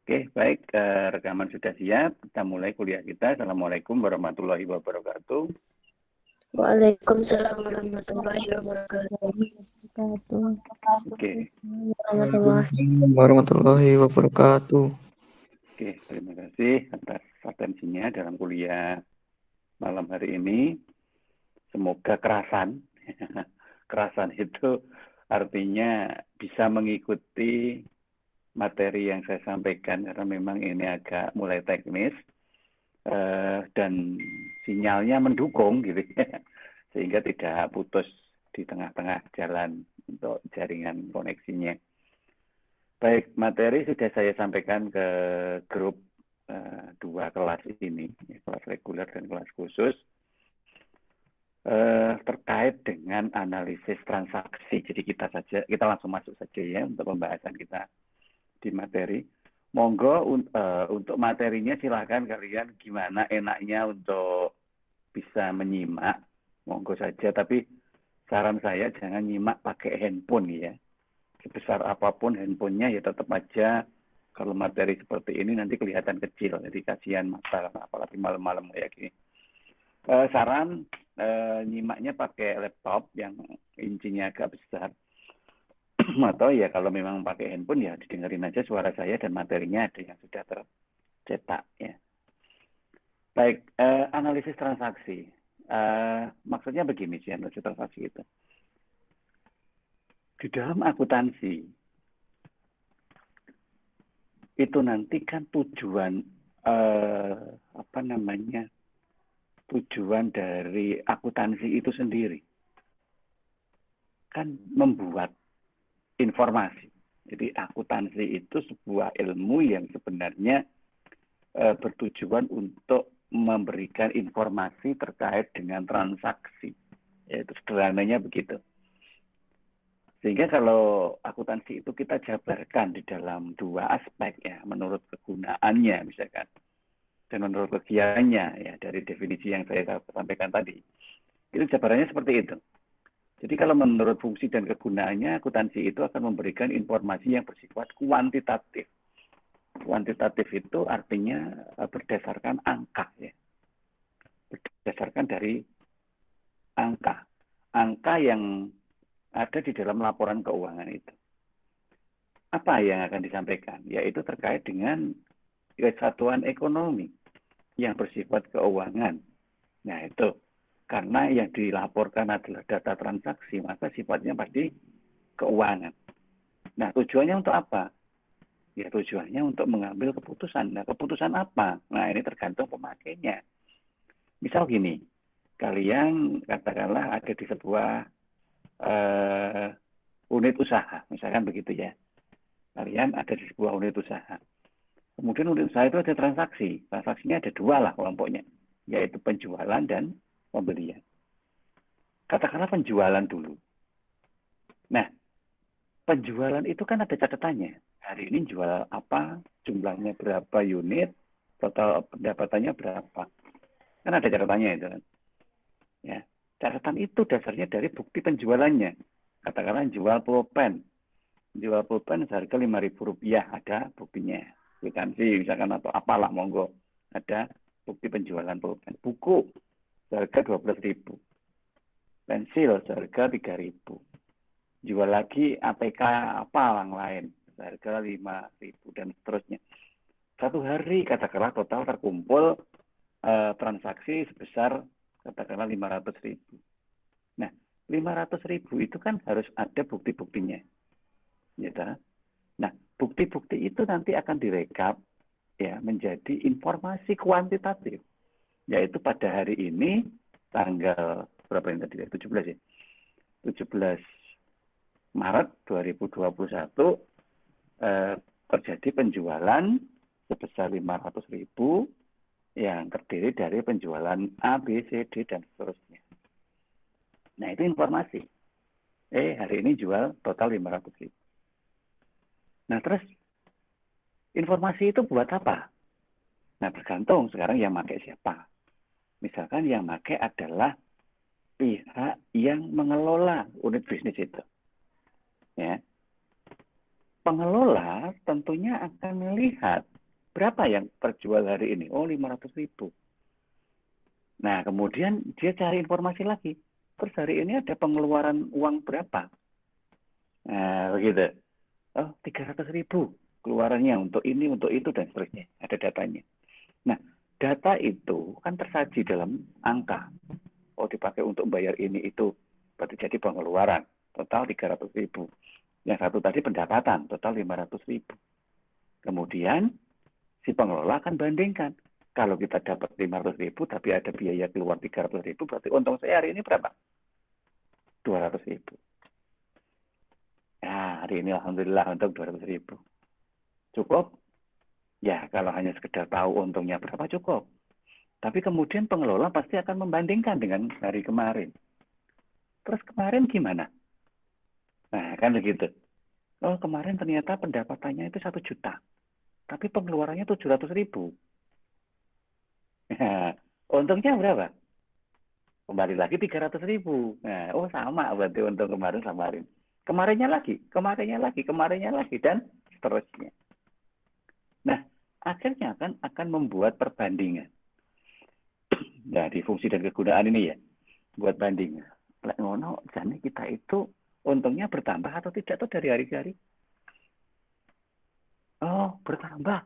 Oke, baik. Rekaman sudah siap. Kita mulai kuliah kita. Assalamualaikum warahmatullahi wabarakatuh. Waalaikumsalam warahmatullahi wabarakatuh. Oke. Waalaikumsalam warahmatullahi wabarakatuh. Oke, terima kasih atas atensinya dalam kuliah malam hari ini. Semoga kerasan. Kerasan itu artinya bisa mengikuti materi yang saya sampaikan karena memang ini agak mulai teknis dan sinyalnya mendukung gitu ya, sehingga tidak putus di tengah-tengah jalan untuk jaringan koneksinya. Baik, materi sudah saya sampaikan ke grup 2 kelas ini, kelas reguler dan kelas khusus, terkait dengan analisis transaksi. Jadi kita langsung masuk saja ya untuk pembahasan kita di materi. Monggo untuk materinya silahkan kalian gimana enaknya untuk bisa menyimak. Monggo saja, tapi saran saya jangan nyimak pakai handphone ya. Sebesar apapun handphonenya ya tetap aja kalau materi seperti ini nanti kelihatan kecil. Jadi kasihan mata, apalagi malam-malam kayak gini. Saran nyimaknya pakai laptop yang incinya agak besar. Atau ya kalau memang pakai handphone ya didengerin aja suara saya dan materinya ada yang sudah tercetak ya. Baik, analisis transaksi. Maksudnya begini sih analisis transaksi itu. Di dalam akuntansi itu nanti kan tujuan tujuan dari akuntansi itu sendiri kan membuat informasi. Jadi akuntansi itu sebuah ilmu yang sebenarnya bertujuan untuk memberikan informasi terkait dengan transaksi. Yaitu sederhananya begitu. Sehingga kalau akuntansi itu kita jabarkan di dalam 2 aspek ya, menurut kegunaannya misalkan dan menurut kegiatannya ya dari definisi yang saya sampaikan tadi. Itu jabarannya seperti itu. Jadi kalau menurut fungsi dan kegunaannya, akuntansi itu akan memberikan informasi yang bersifat kuantitatif. Kuantitatif itu artinya berdasarkan angka ya. Berdasarkan dari angka. Angka yang ada di dalam laporan keuangan itu. Apa yang akan disampaikan? Yaitu terkait dengan kesatuan ekonomi yang bersifat keuangan. Nah itu. Karena yang dilaporkan adalah data transaksi, maka sifatnya pasti keuangan. Nah, tujuannya untuk apa? Ya, tujuannya untuk mengambil keputusan. Nah, keputusan apa? Nah, ini tergantung pemakainya. Misal gini, kalian katakanlah ada di sebuah unit usaha, misalkan begitu ya. Kalian ada di sebuah unit usaha. Kemudian unit usaha itu ada transaksi. Transaksinya ada 2 lah kelompoknya, yaitu penjualan dan pembelian. Katakanlah penjualan dulu. Nah, penjualan itu kan ada catatannya. Hari ini jual apa, jumlahnya berapa unit, total pendapatannya berapa. Kan ada catatannya itu kan. Ya, catatan itu dasarnya dari bukti penjualannya. Katakanlah jual pulpen. Jual pulpen seharga Rp5.000, ada buktinya. Kwitansi misalkan atau apalah monggo. Ada bukti penjualan pulpen. Buku seharga 12.000. Pensil seharga 3.000. Jual lagi APK apa yang lain seharga 5.000 dan seterusnya. Satu hari katakanlah total terkumpul transaksi sebesar katakanlah 500.000. Nah, 500.000 itu kan harus ada bukti-buktinya. Gitu. Nah, bukti-bukti itu nanti akan direkap ya menjadi informasi kuantitatif. Yaitu pada hari ini tanggal berapa ini tadi? 17 ya. 17 Maret 2021 terjadi penjualan sebesar 500.000 yang terdiri dari penjualan A, B, C, D dan seterusnya. Nah, itu informasi. Hari ini jual total 500.000. Nah, terus informasi itu buat apa? Nah, tergantung sekarang yang pakai siapa. Misalkan yang pakai adalah pihak yang mengelola unit bisnis itu. Ya. Pengelola tentunya akan melihat berapa yang terjual hari ini? Oh, 500.000. Nah, kemudian dia cari informasi lagi. Terus hari ini ada pengeluaran uang berapa? Nah, begitu. Oh, 300.000 keluarannya untuk ini, untuk itu, dan seterusnya. Ada datanya. Nah, data itu kan tersaji dalam angka. Oh, dipakai untuk bayar ini, itu. Berarti jadi pengeluaran. Total 300.000. Yang satu tadi pendapatan, total 500.000. Kemudian, si pengelola akan bandingkan. Kalau kita dapat 500.000, tapi ada biaya keluar 300.000, berarti untung saya hari ini berapa? 200.000. Ya, hari ini alhamdulillah untung 200.000. Cukup? Ya, kalau hanya sekedar tahu untungnya berapa cukup. Tapi kemudian pengelola pasti akan membandingkan dengan hari kemarin. Terus kemarin gimana? Nah, kan begitu. Oh, kemarin ternyata pendapatannya itu 1 juta. Tapi pengeluarannya 700.000. Nah, untungnya berapa? Kembali lagi 300.000. Nah, oh sama berarti untung kemarin sama hari ini. Kemarinnya lagi, dan seterusnya. Nah, akhirnya akan membuat perbandingan. Nah, di fungsi dan kegunaan ini ya, buat banding. Lek ngono, jadi kita itu untungnya bertambah atau tidak tuh dari hari ke hari? Oh, bertambah.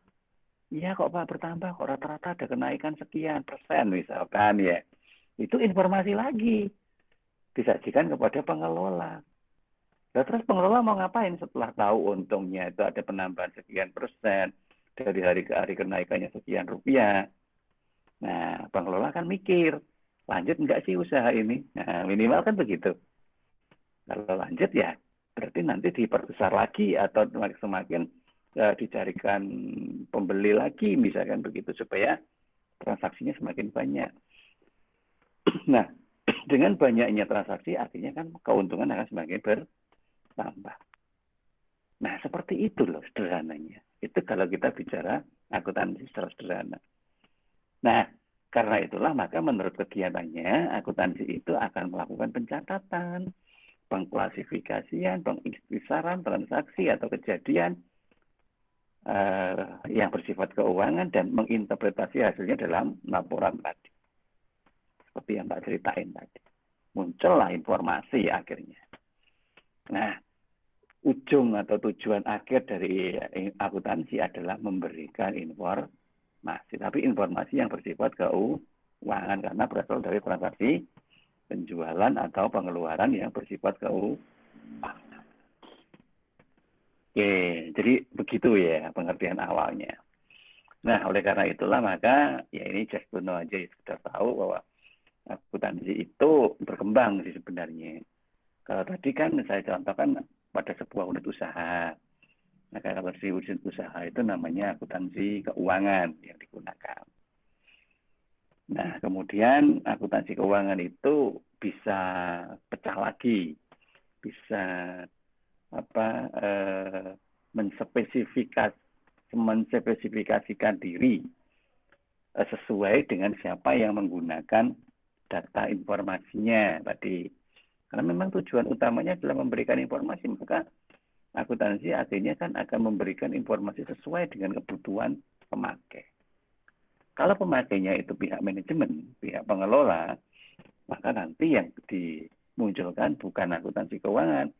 Iya kok Pak, bertambah. Kok rata-rata ada kenaikan sekian persen misalkan ya. Itu informasi lagi. Disajikan kepada pengelola. Nah, terus pengelola mau ngapain setelah tahu untungnya itu ada penambahan sekian persen, dari hari ke hari kenaikannya sekian rupiah. Nah, pengelola kan mikir, lanjut nggak sih usaha ini? Nah, minimal kan begitu. Kalau lanjut ya, berarti nanti diperbesar lagi atau semakin dicarikan pembeli lagi, misalkan begitu, supaya transaksinya semakin banyak. Nah, dengan banyaknya transaksi, artinya kan keuntungan akan semakin bertambah. Nah, seperti itu loh sederhananya. Itu kalau kita bicara akuntansi secara sederhana. Nah, karena itulah maka menurut kegiatannya, akuntansi itu akan melakukan pencatatan, pengklasifikasian, pengikhtisaran transaksi atau kejadian yang bersifat keuangan dan menginterpretasi hasilnya dalam laporan tadi. Seperti yang Mbak ceritain tadi. Muncullah informasi akhirnya. Nah, ujung atau tujuan akhir dari akuntansi adalah memberikan informasi. Tapi informasi yang bersifat keuangan karena berasal dari transaksi penjualan atau pengeluaran yang bersifat keuangan. Oke, jadi begitu ya pengertian awalnya. Nah, oleh karena itulah maka ya ini just to know aja, sudah tahu bahwa akuntansi itu berkembang sih sebenarnya. Kalau tadi kan saya contohkan pada sebuah unit usaha. Nah, kalau di unit usaha itu namanya akuntansi keuangan yang digunakan. Nah, kemudian akuntansi keuangan itu bisa pecah lagi, bisa menspesifikasikan diri sesuai dengan siapa yang menggunakan data informasinya tadi. Karena memang tujuan utamanya adalah memberikan informasi, maka akuntansi artinya kan akan memberikan informasi sesuai dengan kebutuhan pemakai. Kalau pemakainya itu pihak manajemen, pihak pengelola, maka nanti yang dimunculkan bukan akuntansi keuangan,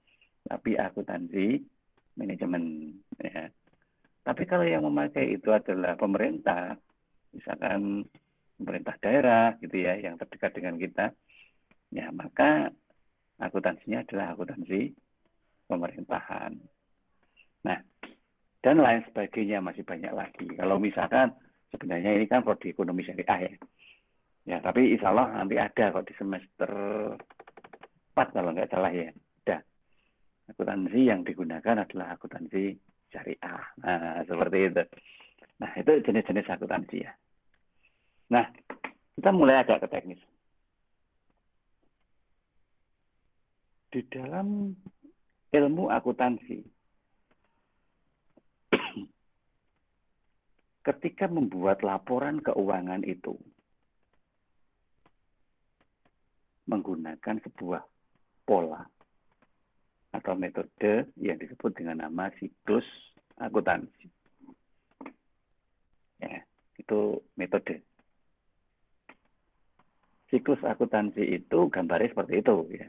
tapi akuntansi manajemen. Ya. Tapi kalau yang memakai itu adalah pemerintah, misalkan pemerintah daerah gitu ya, yang terdekat dengan kita, ya maka akuntansinya adalah akuntansi pemerintahan. Nah, dan lain sebagainya masih banyak lagi. Kalau misalkan sebenarnya ini kan prodi ekonomi syariah ya. Ya, tapi insya Allah nanti ada kok di semester 4 kalau nggak salah ya. Ada. Akuntansi yang digunakan adalah akuntansi syariah. Nah, seperti itu. Nah, itu jenis-jenis akuntansi ya. Nah, kita mulai agak ke teknis. Di dalam ilmu akuntansi, ketika membuat laporan keuangan itu menggunakan sebuah pola atau metode yang disebut dengan nama siklus akuntansi. Ya, itu metode. Siklus akuntansi itu gambarnya seperti itu. Ya.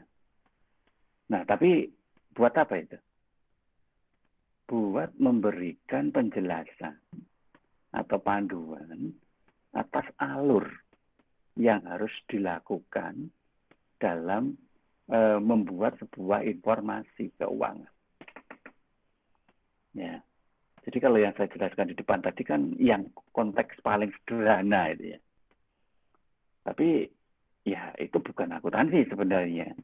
Nah, tapi buat apa itu? Buat memberikan penjelasan atau panduan atas alur yang harus dilakukan dalam membuat sebuah informasi keuangan. Ya. Jadi kalau yang saya jelaskan di depan tadi kan yang konteks paling sederhana itu ya. Tapi ya itu bukan akuntansi sebenarnya.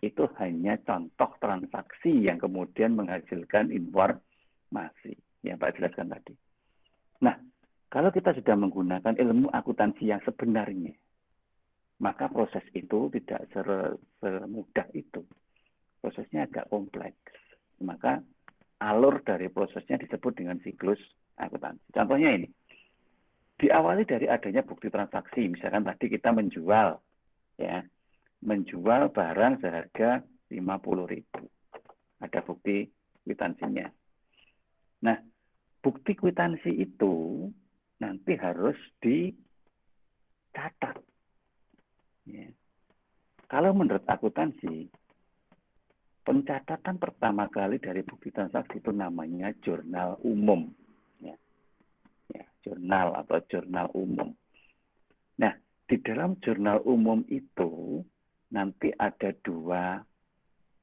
Itu hanya contoh transaksi yang kemudian menghasilkan informasi yang Pak jelaskan tadi. Nah, kalau kita sudah menggunakan ilmu akuntansi yang sebenarnya, maka proses itu tidak semudah itu. Prosesnya agak kompleks. Maka alur dari prosesnya disebut dengan siklus akuntansi. Contohnya ini, diawali dari adanya bukti transaksi. Misalkan tadi kita menjual, ya, menjual barang seharga 50.000. Ada bukti kwitansinya. Nah, bukti kwitansi itu nanti harus dicatat. Ya. Kalau menurut akuntansi, pencatatan pertama kali dari bukti transaksi itu namanya jurnal umum. Ya. Ya, jurnal atau jurnal umum. Nah, di dalam jurnal umum itu nanti ada 2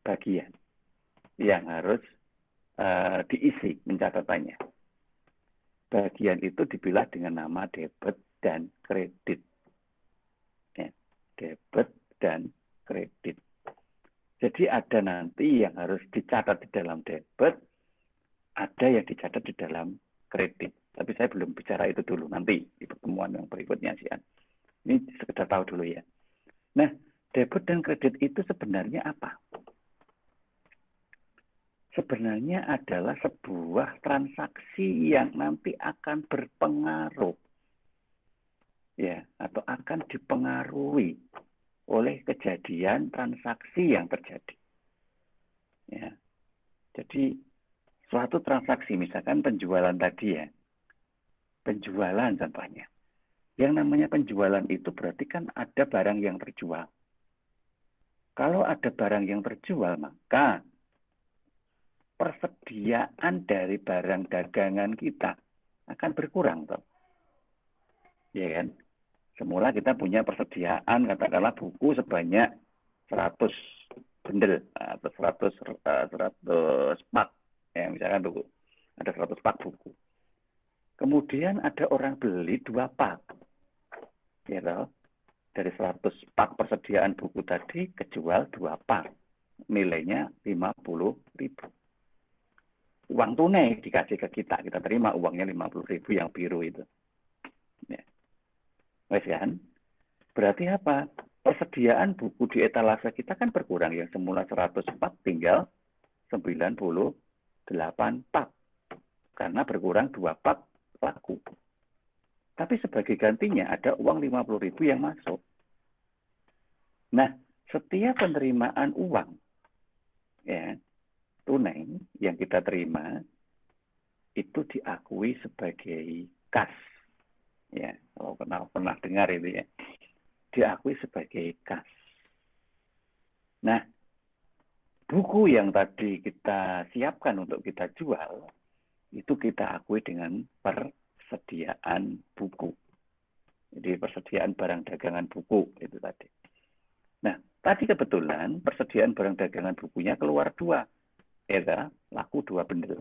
bagian yang harus diisi pencatatannya. Bagian itu dipilah dengan nama debit dan kredit. Ya, debit dan kredit. Jadi ada nanti yang harus dicatat di dalam debit, ada yang dicatat di dalam kredit. Tapi saya belum bicara itu dulu, nanti di pertemuan yang berikutnya sih. Ini sekedar tahu dulu ya. Nah, debit dan kredit itu sebenarnya apa? Sebenarnya adalah sebuah transaksi yang nanti akan berpengaruh, ya, atau akan dipengaruhi oleh kejadian transaksi yang terjadi. Ya. Jadi suatu transaksi, misalkan penjualan tadi ya, penjualan contohnya. Yang namanya penjualan itu berarti kan ada barang yang terjual. Kalau ada barang yang terjual, maka persediaan dari barang dagangan kita akan berkurang, toh. Ya kan? Semula kita punya persediaan, katakanlah buku sebanyak 100 bendel atau 100 pak, ya misalkan buku. Ada 100 pak buku. Kemudian ada orang beli 2 pak. Ya toh? Dari 100 pak persediaan buku tadi kejual 2 pak. Nilainya 50.000. Uang tunai dikasih ke kita terima uangnya 50.000 yang biru itu. Ya. Wes kan? Berarti apa? Persediaan buku di etalase kita kan berkurang, yang semula 100 pak tinggal 98 pak. Karena berkurang 2 pak laku. Tapi sebagai gantinya ada uang 50.000 yang masuk. Nah, setiap penerimaan uang ya tunai yang kita terima itu diakui sebagai kas. Ya, kalau pernah dengar itu ya. Diakui sebagai kas. Nah, buku yang tadi kita siapkan untuk kita jual itu kita akui dengan persediaan buku. Jadi persediaan barang dagangan buku itu tadi. Nah, tadi kebetulan persediaan barang dagangan bukunya keluar 2. Ya, laku 2 bendel.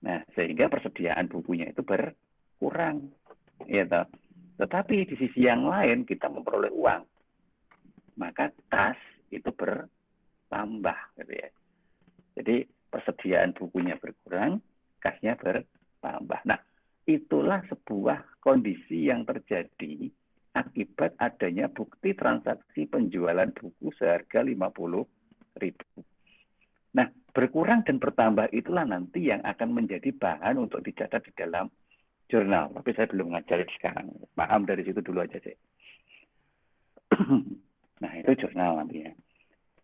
Nah, sehingga persediaan bukunya itu berkurang. Ya, tetapi di sisi yang lain kita memperoleh uang. Maka kas itu bertambah. Gitu ya. Jadi persediaan bukunya berkurang, kasnya bertambah. Nah, itulah sebuah kondisi yang terjadi akibat adanya bukti transaksi penjualan buku seharga 50.000. Nah, berkurang dan bertambah itulah nanti yang akan menjadi bahan untuk dicatat di dalam jurnal. Tapi saya belum ngajarin sekarang. Paham dari situ dulu aja sih. Nah, itu jurnal nantinya.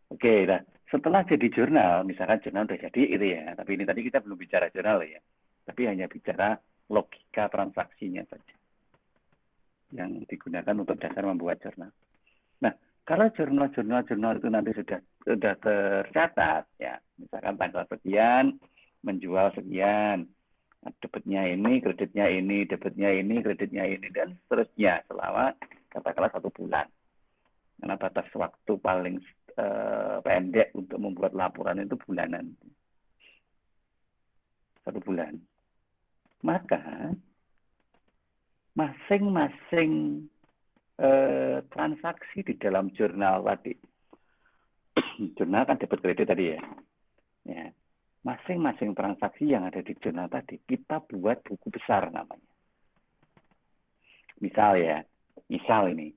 Oke, nah setelah jadi jurnal, misalkan jurnal udah jadi itu ya. Tapi ini tadi kita belum bicara jurnal ya. Tapi hanya bicara logika transaksinya saja yang digunakan untuk dasar membuat jurnal. Nah, kalau jurnal itu nanti sudah tercatat, ya, misalkan tanggal sekian, menjual sekian, debitnya ini, kreditnya ini, debitnya ini, kreditnya ini, dan seterusnya selama katakanlah 1 bulan. Karena batas waktu paling pendek untuk membuat laporan itu bulanan. 1 bulan. Maka masing-masing transaksi di dalam jurnal tadi, jurnal kan debit kredit tadi ya, masing-masing transaksi yang ada di jurnal tadi kita buat buku besar namanya. Misal ini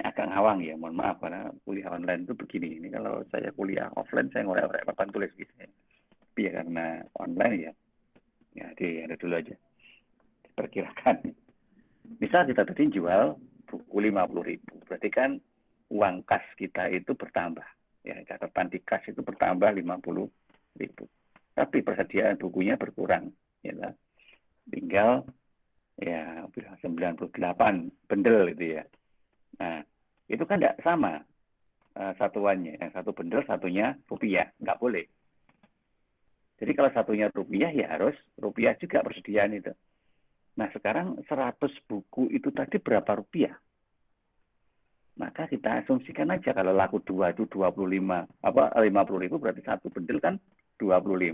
agak ngawang ya, mohon maaf karena kuliah online itu begini. Ini kalau saya kuliah offline saya ngorek-ngorek papan tulis gitu ya. Tapi ya karena online ya ada dulu aja. Diperkirakan. Misal kita tadi jual buku 50.000, berarti kan uang kas kita itu bertambah. Ya, catatan di kas itu bertambah 50.000. Tapi persediaan bukunya berkurang. Ya, tinggal ya 98 bendel itu ya. Nah, itu kan tidak sama satuannya. Yang satu bendel, satunya rupiah. Nggak boleh. Jadi kalau satunya rupiah, ya harus rupiah juga persediaan itu. Nah, sekarang 100 buku itu tadi berapa rupiah? Maka kita asumsikan aja kalau laku 2 itu 50.000 berarti satu bendel kan 25.000.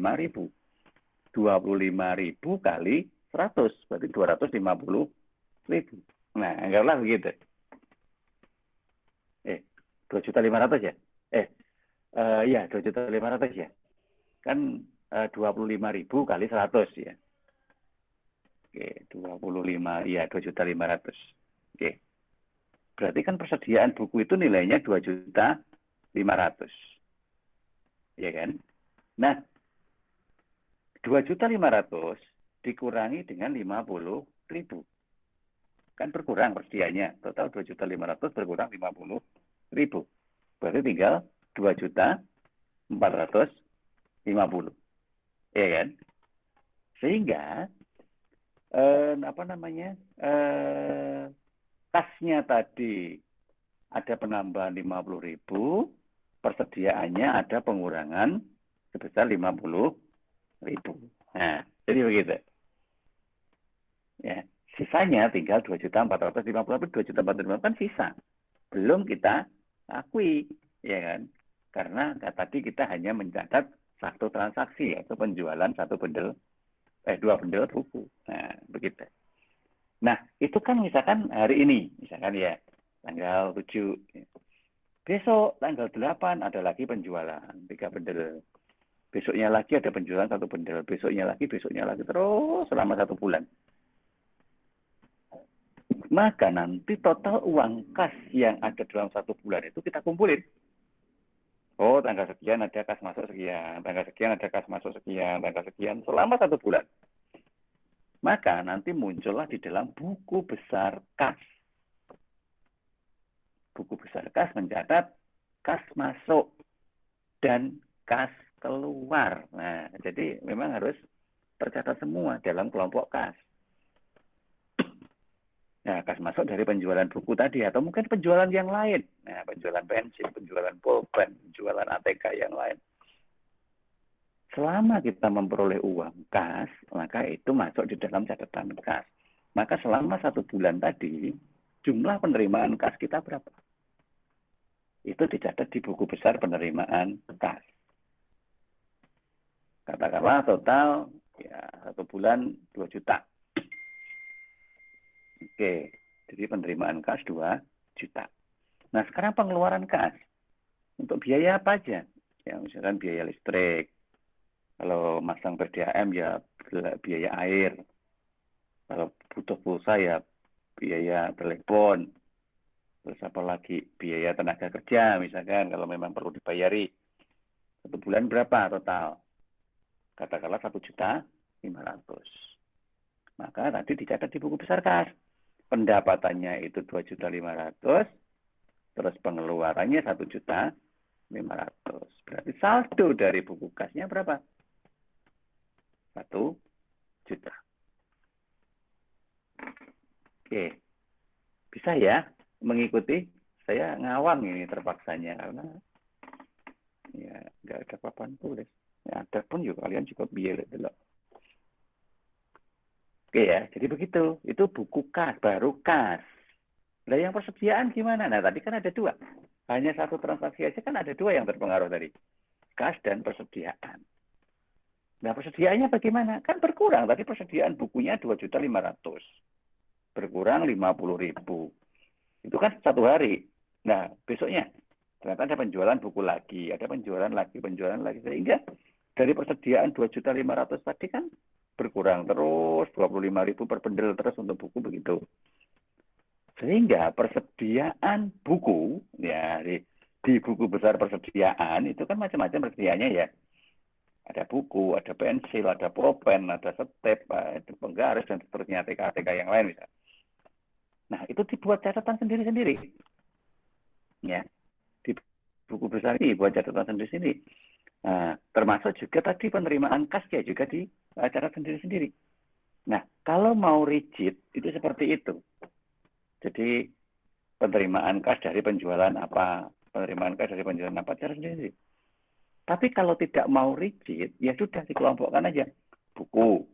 25.000 kali 100 berarti 250.000. Nah, anggaplah begitu. 2.500.000 ya? Iya, 2.500.000 ya. Kan 25.000 kali 100 ya. Oke, 25, ya 2.500.000. Oke. Berarti kan persediaan buku itu nilainya 2.500.000. Ya kan? Nah, 2.500.000 dikurangi dengan 50.000. Kan berkurang persediaannya. Total 2.500.000 berkurang 50.000. Berarti tinggal 2.450.000. Ya kan? Sehingga kasnya tadi ada penambahan 50.000, persediaannya ada pengurangan sebesar 50.000. Nah, jadi begitu. Ya, sisanya tinggal 2.450.000, 2.450.000 kan sisa. Belum kita akui, ya kan? Karena tadi kita hanya mencatat satu transaksi, yaitu penjualan 2 bendel buku. Nah, begitu. Nah, itu kan misalkan hari ini, misalkan ya, tanggal 7. Besok, tanggal 8, ada lagi penjualan 3 bendel. Besoknya lagi ada penjualan 1 bendel. Besoknya lagi, terus selama 1 bulan. Maka nanti total uang kas yang ada dalam 1 bulan itu kita kumpulin. Oh, tanggal sekian ada kas masuk sekian, tanggal sekian ada kas masuk sekian, tanggal sekian, selama 1 bulan. Maka nanti muncullah di dalam buku besar kas. Buku besar kas mencatat kas masuk dan kas keluar. Nah, jadi memang harus tercatat semua dalam kelompok kas. Nah, kas masuk dari penjualan buku tadi atau mungkin penjualan yang lain. Nah, penjualan pensil, penjualan pulpen, penjualan ATK yang lain. Selama kita memperoleh uang kas, maka itu masuk di dalam catatan kas. Maka selama 1 bulan tadi, jumlah penerimaan kas kita berapa? Itu dicatat di buku besar penerimaan kas. Katakanlah total ya 1 bulan 2 juta. Oke, jadi penerimaan kas 2 juta. Nah, sekarang pengeluaran kas. Untuk biaya apa aja? Ya, misalkan biaya listrik. Kalau masang PDAM ya biaya air. Kalau butuh pulsa ya biaya telepon. Terus apa lagi? Biaya tenaga kerja misalkan kalau memang perlu dibayari. 1 bulan berapa total? Katakanlah 1.500.000. Maka tadi dicatat di buku besar kas. Pendapatannya itu 2.500.000, terus pengeluarannya 1.500.000. Berarti saldo dari buku kasnya berapa? 1 juta. Oke, bisa ya mengikuti? Saya ngawang ini terpaksanya karena ya nggak ada papan tulis. Ya, ada pun juga kalian juga biar dulu. Oke ya, jadi begitu. Itu buku kas, baru kas. Nah yang persediaan gimana? Nah tadi kan ada dua. Hanya satu transaksi aja kan ada dua yang terpengaruh tadi. Kas dan persediaan. Nah persediaannya bagaimana? Kan berkurang. Tadi persediaan bukunya 2.500.000. Berkurang 50.000. Itu kan satu hari. Nah besoknya ternyata ada penjualan buku lagi. Ada penjualan lagi. Sehingga dari persediaan 2.500.000 tadi kan berkurang terus 25.000 per bendel terus untuk buku begitu. Sehingga persediaan buku ya di buku besar persediaan itu kan macam-macam persediaannya ya. Ada buku, ada pensil, ada pulpen, ada step, ada penggaris dan seterusnya TK-TK yang lain misalnya. Nah, itu dibuat catatan sendiri-sendiri. Ya. Di buku besar ini buat catatan sendiri-sendiri. Nah, termasuk juga tadi penerimaan kas ya juga dicatat sendiri-sendiri. Nah, kalau mau rigid itu seperti itu. Jadi penerimaan kas dari penjualan apa, cara sendiri. Tapi kalau tidak mau rigid, ya sudah dikelompokkan aja buku.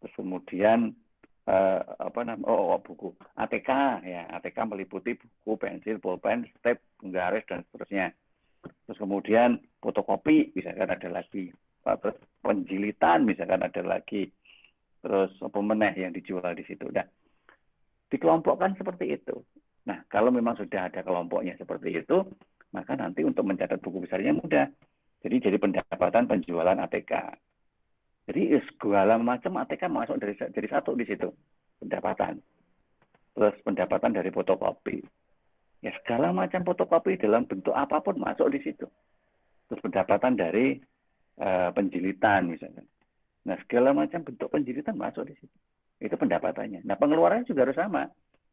Terus kemudian buku ATK ya, ATK meliputi buku, pensil, pulpen, step, penggaris dan seterusnya. Terus kemudian fotokopi misalkan ada lagi, terus penjilitan misalkan ada lagi, terus apa meneh yang dijual di situ. Nah, dikelompokkan seperti itu. Nah, kalau memang sudah ada kelompoknya seperti itu, maka nanti untuk mencatat buku besarnya mudah. Jadi pendapatan penjualan ATK. Jadi segala macam ATK masuk dari satu di situ pendapatan. Terus pendapatan dari fotokopi. Ya segala macam fotokopi dalam bentuk apapun masuk di situ. Terus pendapatan dari penjilitan misalnya. Nah segala macam bentuk penjilitan masuk di situ. Itu pendapatannya. Nah pengeluarannya juga harus sama.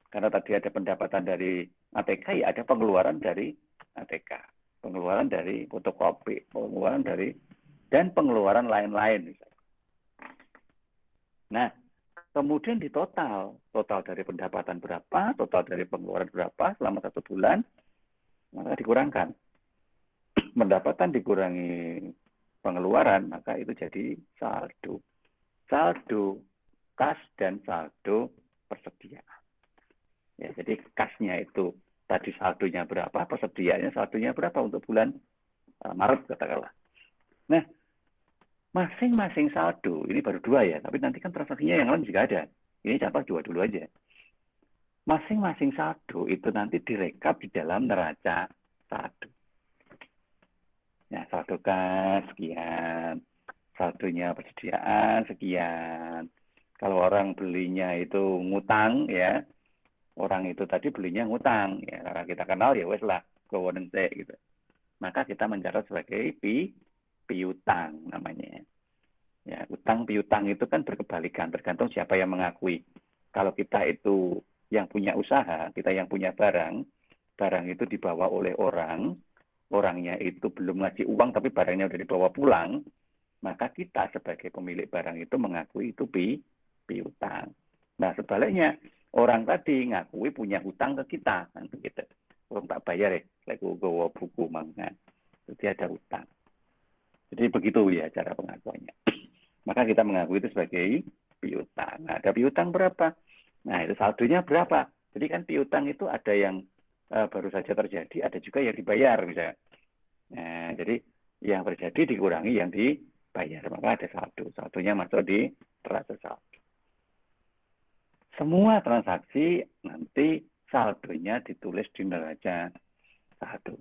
Karena tadi ada pendapatan dari ATK, ya ada pengeluaran dari ATK. Pengeluaran dari fotokopi, pengeluaran dari, dan pengeluaran lain-lain. Nah, kemudian di total dari pendapatan berapa, total dari pengeluaran berapa selama 1 bulan, maka dikurangkan. Pendapatan dikurangi pengeluaran, maka itu jadi saldo. Saldo kas dan saldo persediaan. Ya, jadi kasnya itu tadi saldonya berapa, persediaannya saldonya berapa untuk bulan Maret katakanlah. Nah, masing-masing saldo, ini baru 2 ya, tapi nanti kan transaksinya yang lain juga ada. Ini catat 2 dulu aja. Masing-masing saldo itu nanti direkap di dalam neraca saldo. Ya, saldo kas sekian, saldonya persediaan sekian. Kalau orang belinya itu ngutang ya, orang itu tadi belinya ngutang ya, karena kita kenal ya wes lah kewenangan gitu. Maka kita mencatat sebagai piutang namanya. Ya, utang piutang itu kan berkebalikan, tergantung siapa yang mengakui. Kalau kita itu yang punya usaha, kita yang punya barang itu dibawa oleh orang, orangnya itu belum ngasih uang tapi barangnya udah dibawa pulang, maka kita sebagai pemilik barang itu mengakui itu piutang. Nah, sebaliknya orang tadi ngakui punya hutang ke kita, kan begitu. Orang tak bayar lagi bawa buku mangga. Jadi ada hutang. Jadi begitu ya cara pengakuannya. Maka kita mengakui itu sebagai piutang. Nah, ada piutang berapa? Nah, itu saldonya berapa? Jadi kan piutang itu ada yang baru saja terjadi, ada juga yang dibayar misalnya. Nah, jadi yang terjadi dikurangi yang dibayar, maka ada saldo. Saldonya masuk di neraca saldo. Semua transaksi nanti saldonya ditulis di neraca saldo.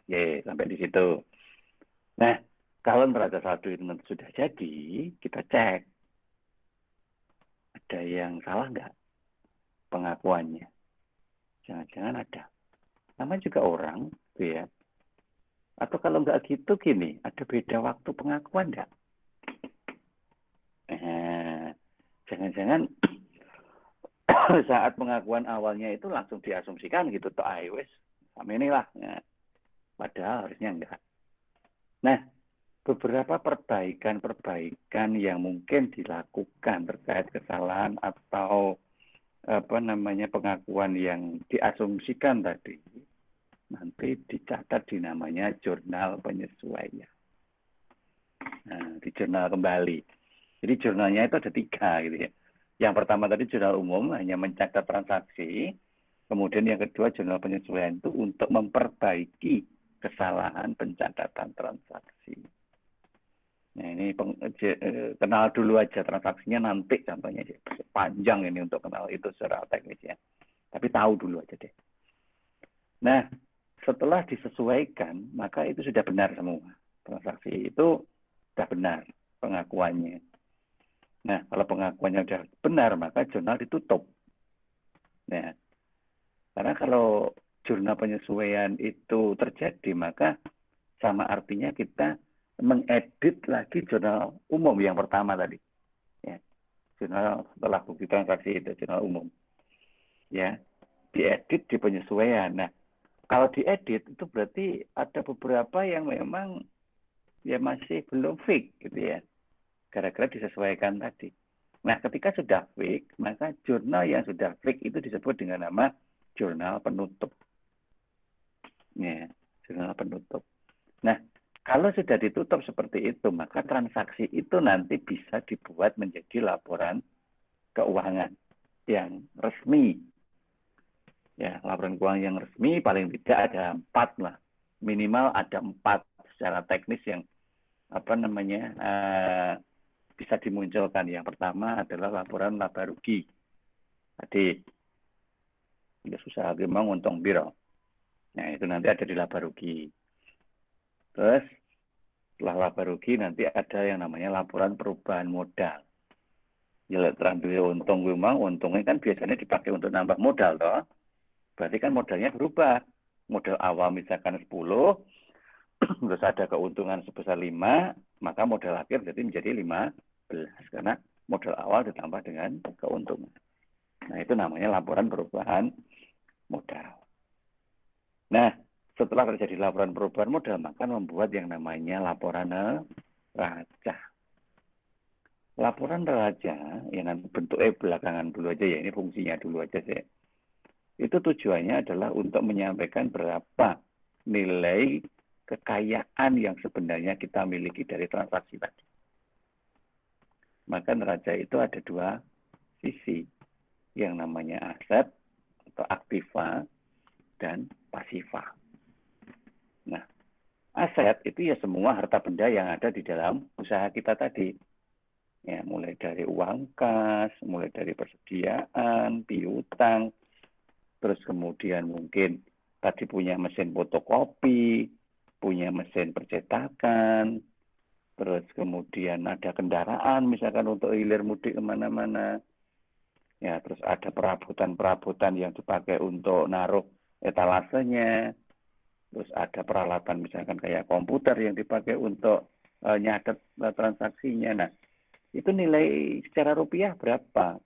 Ye, sampai di situ. Nah, kalau neraca saldo itu nanti sudah jadi, kita cek. Ada yang salah nggak pengakuannya? Jangan-jangan ada. Namanya juga orang, gitu ya. Atau kalau nggak gitu gini, ada beda waktu pengakuan nggak? Jangan-jangan saat pengakuan awalnya itu langsung diasumsikan gitu, toh wes sama inilah. Nah, padahal harusnya enggak. Nah, beberapa perbaikan yang mungkin dilakukan terkait kesalahan atau pengakuan yang diasumsikan tadi nanti dicatat di namanya jurnal penyesuaian. Nah, di jurnal kembali. Jadi jurnalnya itu ada 3 gitu ya. Yang pertama tadi jurnal umum hanya mencatat transaksi. Kemudian yang kedua jurnal penyesuaian itu untuk memperbaiki kesalahan pencatatan transaksi. Nah ini kenal dulu aja transaksinya, nanti contohnya panjang ini untuk kenal itu secara teknis ya. Tapi tahu dulu aja deh. Nah setelah disesuaikan maka itu sudah benar semua. Transaksi itu sudah benar pengakuannya. Nah kalau pengakuannya sudah benar maka jurnal ditutup. Nah karena kalau jurnal penyesuaian itu terjadi maka sama artinya kita mengedit lagi jurnal umum yang pertama tadi, ya. Jurnal setelah bukti transaksi itu jurnal umum, ya, diedit di penyesuaian. Nah, kalau diedit itu berarti ada beberapa yang memang ya masih belum fix, gitu ya, gara-gara disesuaikan tadi. Nah, ketika sudah fix, maka jurnal yang sudah fix itu disebut dengan nama jurnal penutup, ya, jurnal penutup. Nah, kalau sudah ditutup seperti itu, maka transaksi itu nanti bisa dibuat menjadi laporan keuangan yang resmi. Ya, laporan keuangan yang resmi paling tidak ada 4 lah. Minimal ada 4 secara teknis yang bisa dimunculkan. Yang pertama adalah laporan laba rugi. Tadi ya susah memang untung biro. Nah, itu nanti ada di laba rugi. Terus setelah laba rugi nanti ada yang namanya laporan perubahan modal. Ya terakhir untung memang untungnya kan biasanya dipakai untuk nambah modal toh. Berarti kan modalnya berubah. Modal awal misalkan 10, terus ada keuntungan sebesar 5, maka modal akhir jadi menjadi 15 karena modal awal ditambah dengan keuntungan. Nah, itu namanya laporan perubahan modal. Nah, setelah terjadi laporan perubahan modal, maka membuat yang namanya laporan neraca. Laporan neraca, yang bentuknya belakangan dulu aja ya, ini fungsinya dulu aja sih. Itu tujuannya adalah untuk menyampaikan berapa nilai kekayaan yang sebenarnya kita miliki dari transaksi tadi. Maka neraca itu ada 2 sisi, yang namanya aset atau aktiva dan pasiva. Nah, aset itu ya semua harta benda yang ada di dalam usaha kita tadi. Ya, mulai dari uang kas, mulai dari persediaan, piutang, terus kemudian mungkin tadi punya mesin fotokopi, punya mesin percetakan, terus kemudian ada kendaraan misalkan untuk hilir mudik kemana-mana. Ya, terus ada perabotan-perabotan yang dipakai untuk naruh etalasenya. Terus ada peralatan misalkan kayak komputer yang dipakai untuk nyatet transaksinya. Nah, itu nilai secara rupiah berapa?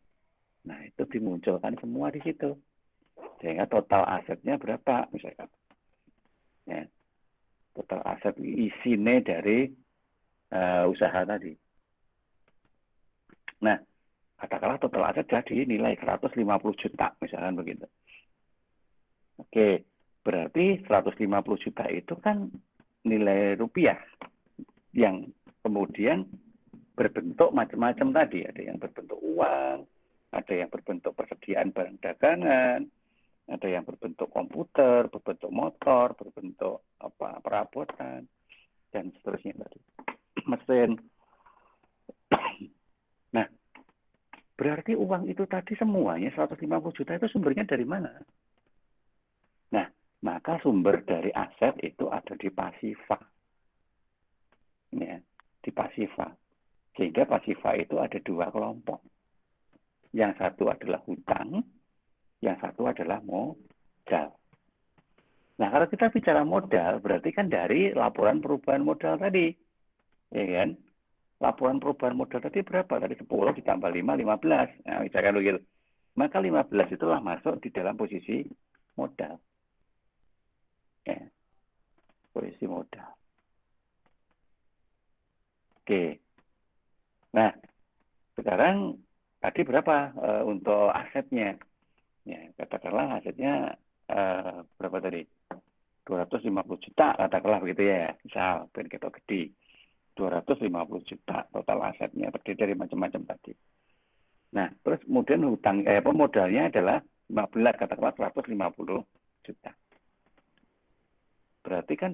Nah, itu dimunculkan semua di situ. Sehingga total asetnya berapa misalkan. Ya, total aset isinya dari usaha tadi. Nah, katakanlah total aset jadi nilai 150 juta misalkan begitu. Oke. Berarti 150 juta itu kan nilai rupiah yang kemudian berbentuk macam-macam tadi. Ada yang berbentuk uang, ada yang berbentuk persediaan barang dagangan, ada yang berbentuk komputer, berbentuk motor, berbentuk perabotan, dan seterusnya tadi. Mesin. Nah, berarti uang itu tadi semuanya 150 juta itu sumbernya dari mana? Nah, maka sumber dari aset itu ada di pasiva. Ya, di pasiva. Sehingga pasiva itu ada 2 kelompok. Yang satu adalah hutang, yang satu adalah modal. Nah, kalau kita bicara modal, berarti kan dari laporan perubahan modal tadi. Ya kan? Laporan perubahan modal tadi berapa? Tadi 10 ditambah 5, 15. Nah, misalkan begitu. Maka 15 itulah masuk di dalam posisi modal. Ya, posisi modal. Oke. Nah, sekarang tadi berapa untuk asetnya? Ya, katakanlah asetnya berapa tadi? 250 juta, katakanlah begitu ya. Misal, ben kita gede. 250 juta total asetnya, terdiri dari macam-macam tadi. Nah, terus kemudian modalnya adalah 15, katakanlah 150 juta. Berarti kan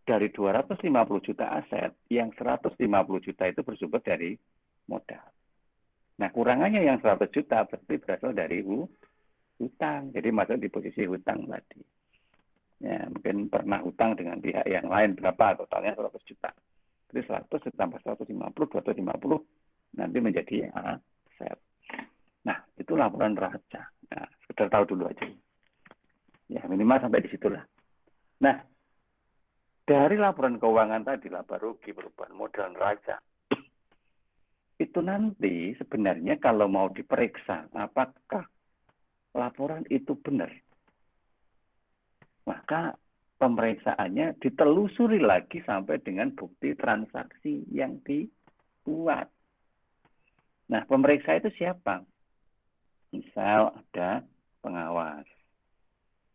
dari 250 juta aset, yang 150 juta itu bersumber dari modal. Nah, kurangannya yang 100 juta berarti berasal dari hutang. Jadi masuk di posisi hutang tadi. Ya, mungkin pernah hutang dengan pihak yang lain berapa, totalnya 100 juta. Jadi 100 ditambah 150, 250, nanti menjadi aset. Nah, itu laporan neraca. Nah, sekedar tahu dulu aja. Ya, minimal sampai di situlah. Nah, dari laporan keuangan tadi, laba rugi, perubahan modal neraca, itu nanti sebenarnya kalau mau diperiksa apakah laporan itu benar, maka pemeriksaannya ditelusuri lagi sampai dengan bukti transaksi yang dibuat. Nah, pemeriksa itu siapa? Misal ada pengawas,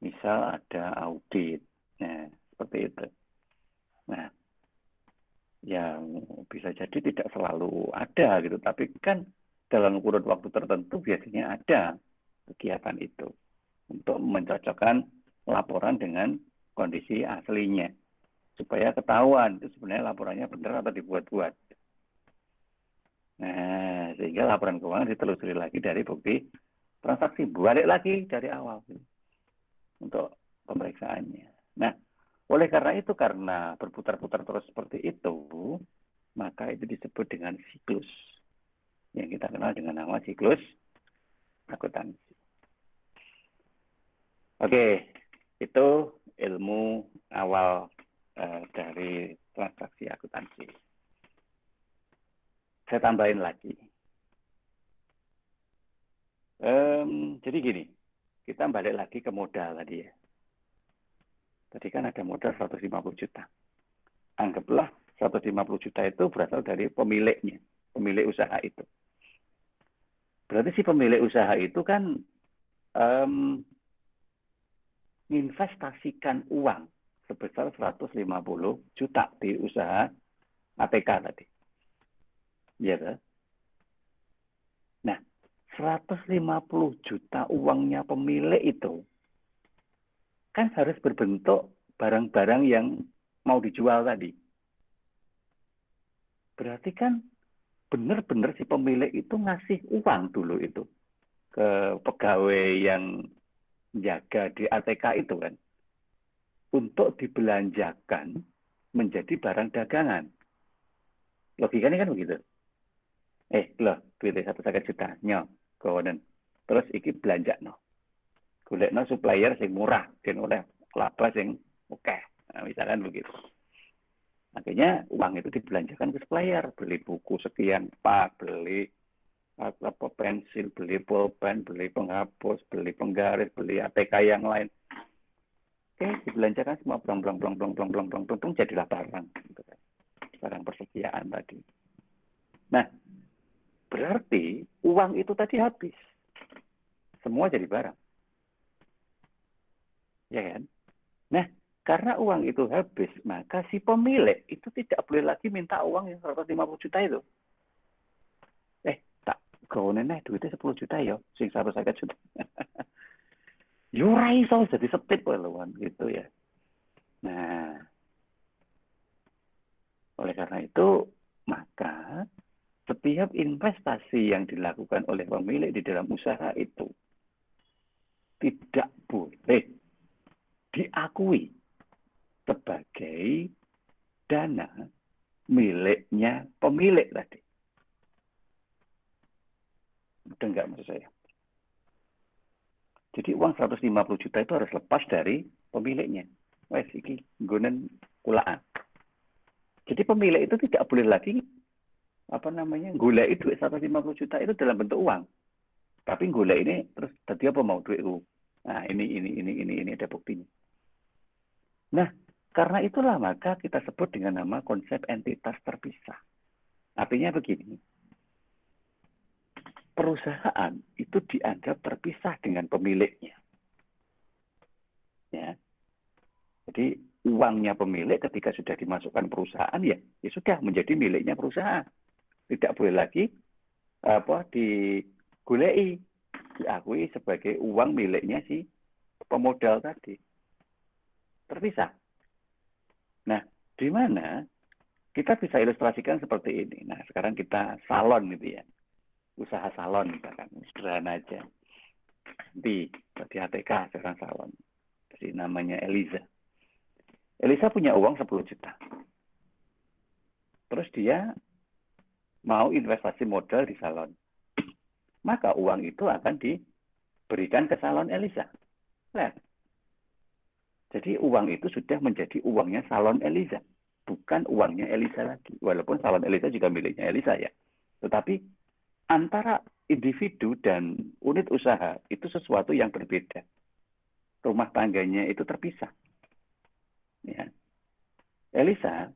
misal ada audit, nah, seperti itu. Nah, yang bisa jadi tidak selalu ada gitu, tapi kan dalam kurun waktu tertentu biasanya ada kegiatan itu untuk mencocokkan laporan dengan kondisi aslinya supaya ketahuan itu sebenarnya laporannya benar atau dibuat-buat. Nah, sehingga laporan keuangan ditelusuri lagi dari bukti transaksi, balik lagi dari awal untuk pemeriksaannya. Nah, oleh karena itu, karena berputar-putar terus seperti itu, maka itu disebut dengan siklus. Yang kita kenal dengan nama siklus akuntansi. Oke, itu ilmu awal dari transaksi akuntansi. Saya tambahin lagi. Jadi gini, kita balik lagi ke modal tadi ya. Tadi kan ada modal 150 juta. Anggaplah 150 juta itu berasal dari pemiliknya, pemilik usaha itu. Berarti si pemilik usaha itu kan menginvestasikan uang sebesar 150 juta di usaha ATK tadi. Ya, kan? Nah, 150 juta uangnya pemilik itu kan harus berbentuk barang-barang yang mau dijual tadi. Berarti kan benar-benar si pemilik itu ngasih uang dulu itu ke pegawai yang jaga di ATK itu kan untuk dibelanjakan menjadi barang dagangan. Logikanya kan begitu. Loh, duitnya 150 juta, kawanan. Terus iki belanja no. Golekno supplier sing murah dan oleh laba sing oke. Nah, misalkan begitu. Akhirnya uang itu dibelanjakan ke supplier, beli buku sekian pak, beli pensil, beli pulpen, beli penghapus, beli penggaris, beli ATK yang lain. Oke, dibelanjakan semua blong jadilah barang, gitu kan. Barang persediaan tadi. Nah, berarti uang itu tadi habis, semua jadi barang. Ya kan? Nah, karena uang itu habis, maka si pemilik itu tidak boleh lagi minta uang yang 150 juta itu. Tak gawane duitnya 10 juta ya, sing 150 juta. Yo ora iso jadi setip lawan gitu ya. Nah, oleh karena itu, maka setiap investasi yang dilakukan oleh pemilik di dalam usaha itu tidak boleh diakui sebagai dana miliknya pemilik tadi. Udah enggak maksud saya? Jadi uang 150 juta itu harus lepas dari pemiliknya. Wes iki nggonen kulaan. Jadi pemilik itu tidak boleh lagi golek duit 150 juta itu dalam bentuk uang. Tapi golek ini terus tadi apa mau duitku? Nah, ini ada buktinya. Nah, karena itulah maka kita sebut dengan nama konsep entitas terpisah. Artinya begini, perusahaan itu dianggap terpisah dengan pemiliknya. Ya. Jadi uangnya pemilik ketika sudah dimasukkan perusahaan ya sudah menjadi miliknya perusahaan. Tidak boleh lagi digulei, diakui sebagai uang miliknya si pemodal tadi. Terpisah. Nah, di mana kita bisa ilustrasikan seperti ini. Nah, sekarang kita salon gitu ya. Usaha salon misalkan, sederhana aja. Di HTK sekarang salon. Jadi namanya Eliza. Eliza punya uang 10 juta. Terus dia mau investasi modal di salon. Maka uang itu akan diberikan ke salon Eliza. Lihat. Jadi uang itu sudah menjadi uangnya salon Eliza. Bukan uangnya Eliza lagi. Walaupun salon Eliza juga miliknya Eliza ya. Tetapi antara individu dan unit usaha itu sesuatu yang berbeda. Rumah tangganya itu terpisah. Ya. Eliza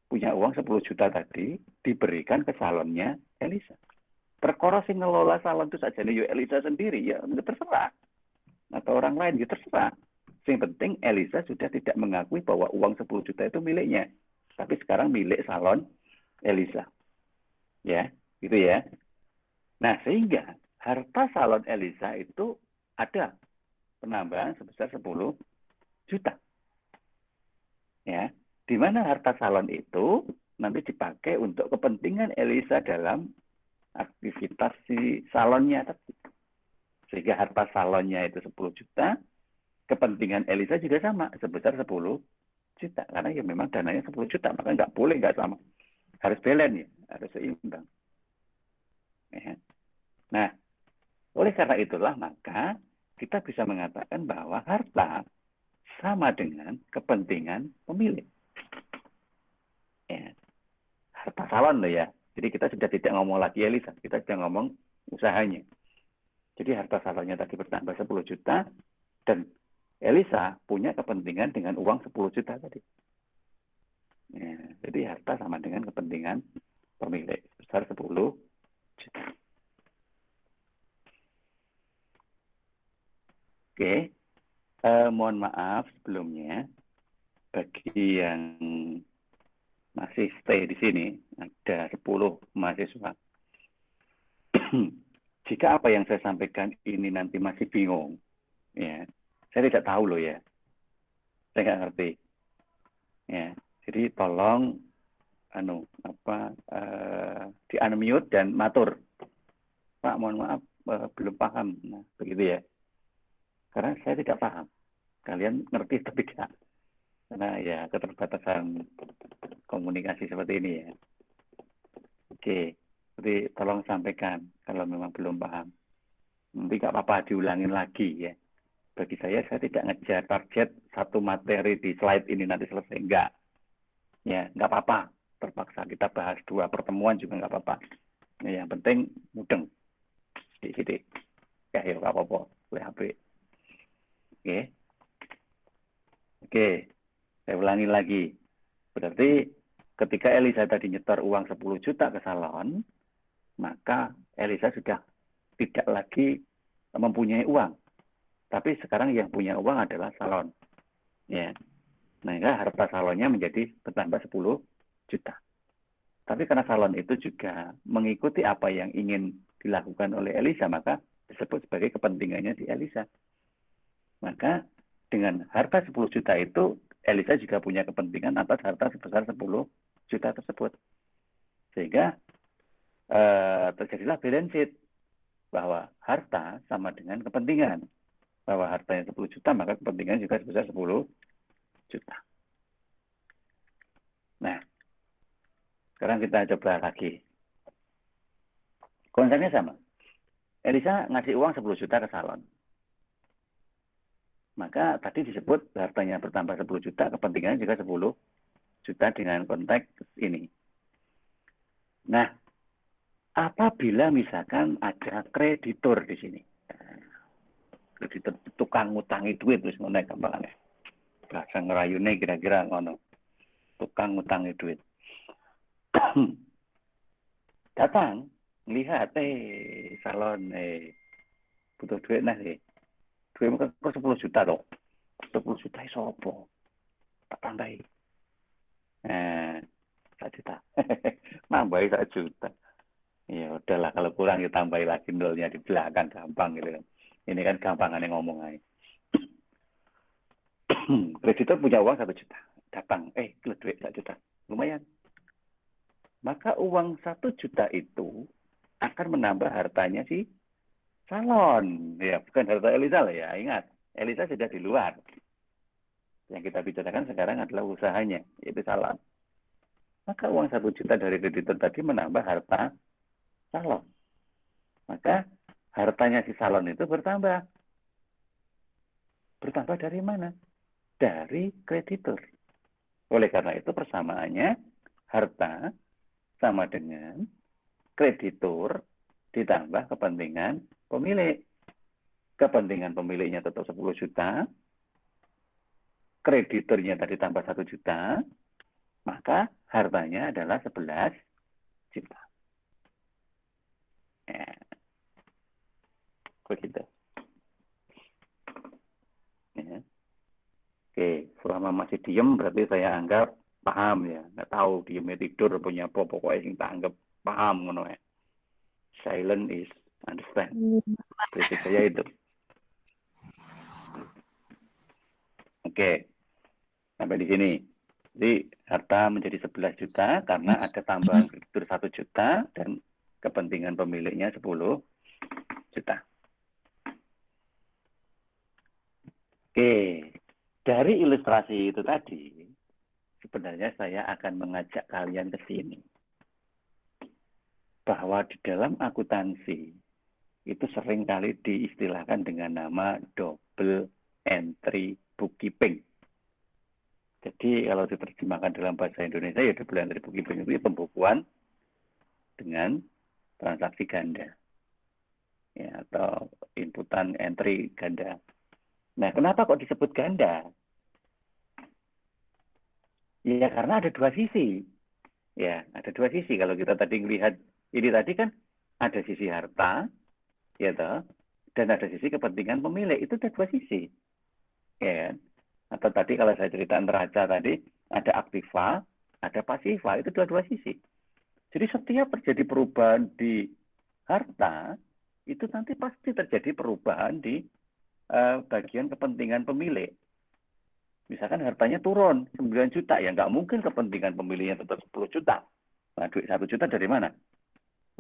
punya uang 10 juta tadi diberikan ke salonnya Eliza. Perkara sing ngelola salon itu saja nih Eliza sendiri ya terserah. Atau orang lain ya terserah. Yang penting Eliza sudah tidak mengakui bahwa uang 10 juta itu miliknya. Tapi sekarang milik salon Eliza. Ya, gitu ya. Nah, sehingga harta salon Eliza itu ada penambahan sebesar 10 juta. Ya, di mana harta salon itu nanti dipakai untuk kepentingan Eliza dalam aktivitas si salonnya tadi. Sehingga harta salonnya itu 10 juta, kepentingan Eliza juga sama, sebesar 10 juta. Karena ya memang dananya 10 juta, maka nggak boleh nggak sama. Harus balance ya, harus seimbang. Ya. Nah, oleh karena itulah maka kita bisa mengatakan bahwa harta sama dengan kepentingan pemilik. Ya. Harta salon loh ya. Jadi kita sudah tidak ngomong lagi Eliza, kita sudah ngomong usahanya. Jadi harta salonnya tadi bertambah 10 juta dan Eliza punya kepentingan dengan uang 10 juta tadi. Ya, jadi harta sama dengan kepentingan pemilik besar 10 juta. Oke, mohon maaf sebelumnya bagi yang masih stay di sini ada 10 mahasiswa. Jika apa yang saya sampaikan ini nanti masih bingung, ya, saya tidak tahu loh ya, saya nggak ngerti. Ya, jadi tolong di unmute dan matur. Pak, mohon maaf belum paham. Nah, begitu ya. Karena saya tidak paham. Kalian ngerti tapi tidak. Karena ya keterbatasan komunikasi seperti ini ya. Oke, jadi tolong sampaikan kalau memang belum paham. Nanti nggak apa-apa diulangin lagi ya. Bagi saya tidak ngejar target satu materi di slide ini nanti selesai. Enggak. Ya, nggak apa-apa. Terpaksa kita bahas 2 pertemuan juga nggak apa-apa. Ya, yang penting mudeng. Sidik-sidik. Ya, nggak apa-apa. Boleh HP. Oke, saya ulangi lagi. Berarti ketika Eliza tadi nyetor uang 10 juta ke salon, maka Eliza sudah tidak lagi mempunyai uang. Tapi sekarang yang punya uang adalah salon. Ya. Nah, harta salonnya menjadi bertambah 10 juta. Tapi karena salon itu juga mengikuti apa yang ingin dilakukan oleh Eliza, maka disebut sebagai kepentingannya di Eliza. Maka dengan harta 10 juta itu, Eliza juga punya kepentingan atas harta sebesar 10 juta tersebut. Sehingga terjadilah balance sheet. Bahwa harta sama dengan kepentingan. Bahwa hartanya 10 juta, maka kepentingan juga sebesar 10 juta. Nah, sekarang kita coba lagi. Konsepnya sama. Eliza ngasih uang 10 juta ke salon. Maka tadi disebut hartanya bertambah 10 juta, kepentingannya juga 10 juta dengan konteks ini. Nah, apabila misalkan ada kreditur di sini. Kreditur tukang ngutangi duit, terus ngono gampangane. Bahasa ngerayune kira-kira ngono. Tukang ngutangi duit. Datang, melihat, salon, butuh duit nah, duit mungkin 10 juta toh. 10 juta sopo. Tak tambahi. 1 juta. Nambahi 1 juta. Ya udahlah, kalau kurang kita tambahi lagi nolnya di belakang, gampang gitu kan. Ini kan gampangannya ngomong aja. Kreditor punya uang 1 juta. Datang, duit 1 juta. Lumayan. Maka uang 1 juta itu akan menambah hartanya si salon. Ya, bukan harta Elisa lah ya. Ingat, Elisa sudah di luar. Yang kita bicarakan sekarang adalah usahanya, yaitu salon. Maka uang 1 juta dari kreditor tadi menambah harta salon. Maka hartanya si salon itu bertambah. Bertambah dari mana? Dari kreditor. Oleh karena itu persamaannya harta sama dengan kreditur ditambah kepentingan pemilik. Kepentingan pemiliknya tetap 10 juta, krediturnya tadi tambah 1 juta, maka hartanya adalah 11 juta. Ya. Begitu. Ya. Oke, selama masih diem berarti saya anggap paham ya. Nggak tahu diemnya tidur punya apa, pokoknya yang tak anggap paham ngono ya. Silent is understand. Prinsip saya itu. Oke, sampai di sini. Jadi harta menjadi 11 juta karena ada tambahan kreditur 1 juta dan kepentingan pemiliknya 10 juta. Oke, dari ilustrasi itu tadi, sebenarnya saya akan mengajak kalian ke sini. Bahwa di dalam akuntansi itu seringkali diistilahkan dengan nama double entry bookkeeping. Jadi kalau diterjemahkan dalam bahasa Indonesia ya double entry bookkeeping itu pembukuan dengan transaksi ganda. Ya, atau inputan entry ganda. Nah, kenapa kok disebut ganda? Ya karena ada dua sisi. Ya, ada dua sisi. Kalau kita tadi melihat ini tadi kan ada sisi harta, ya toh, dan ada sisi kepentingan pemilik. Itu ada dua sisi. Ya. Atau tadi kalau saya cerita neraca tadi ada aktiva, ada pasiva, itu dua-dua sisi. Jadi setiap terjadi perubahan di harta, itu nanti pasti terjadi perubahan di bagian kepentingan pemilik. Misalkan hartanya turun 9 juta, ya nggak mungkin kepentingan pemiliknya tetap 10 juta. Nah, duit 1 juta dari mana?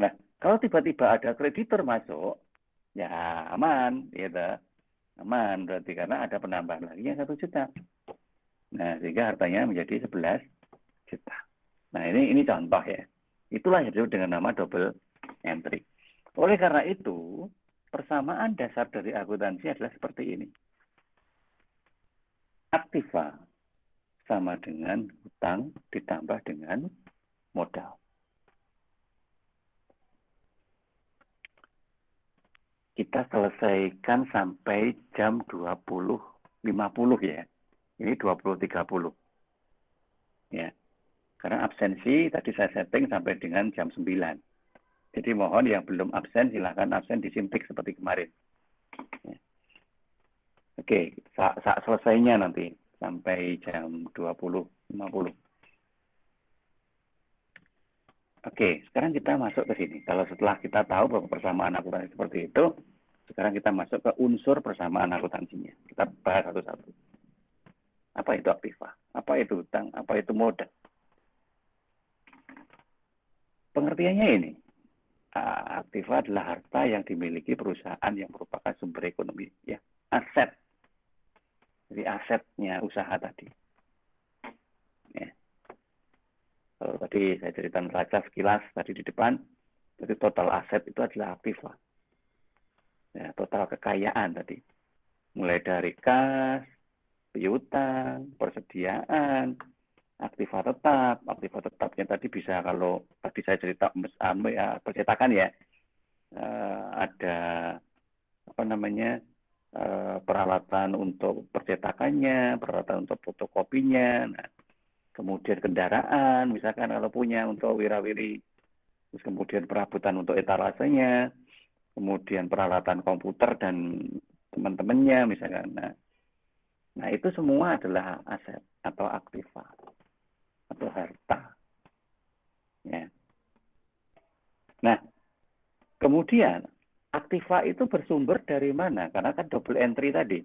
Nah, kalau tiba-tiba ada kreditor masuk, ya aman, gitu. Aman, berarti karena ada penambahan lagi yang 1 juta. Nah, sehingga hartanya menjadi 11 juta. Nah, ini contoh ya. Itulah yang disebut dengan nama double entry. Oleh karena itu, persamaan dasar dari akuntansi adalah seperti ini. Aktiva sama dengan hutang ditambah dengan modal. Kita selesaikan sampai jam 20.50 ya. Ini 20.30. Ya. Karena absensi tadi saya setting sampai dengan jam 9. Jadi mohon yang belum absen silakan absen disintik seperti kemarin. Ya. Oke, saat selesainya nanti sampai jam 20.50. Oke, sekarang kita masuk ke sini. Kalau setelah kita tahu bahwa persamaan akuntansi seperti itu, sekarang kita masuk ke unsur persamaan akuntansinya. Kita bahas satu-satu. Apa itu aktiva? Apa itu hutang? Apa itu modal? Pengertiannya ini. Aktiva adalah harta yang dimiliki perusahaan yang merupakan sumber ekonomi, ya, aset. Jadi asetnya usaha tadi. Ya. Kalau tadi saya cerita neraca sekilas tadi di depan, jadi total aset itu adalah aktiva. Ya, total kekayaan tadi. Mulai dari kas, piutang, persediaan, aktiva tetapnya tadi bisa kalau tadi saya cerita percetakan ya, ada apa namanya peralatan untuk percetakannya, peralatan untuk fotokopinya, nah, kemudian kendaraan misalkan kalau punya untuk wirawiri terus kemudian perabotan untuk etalasenya, kemudian peralatan komputer dan teman-temannya misalkan. Nah, itu semua adalah aset atau aktiva atau harta. Ya. Nah, kemudian aktiva itu bersumber dari mana? Karena kan double entry tadi.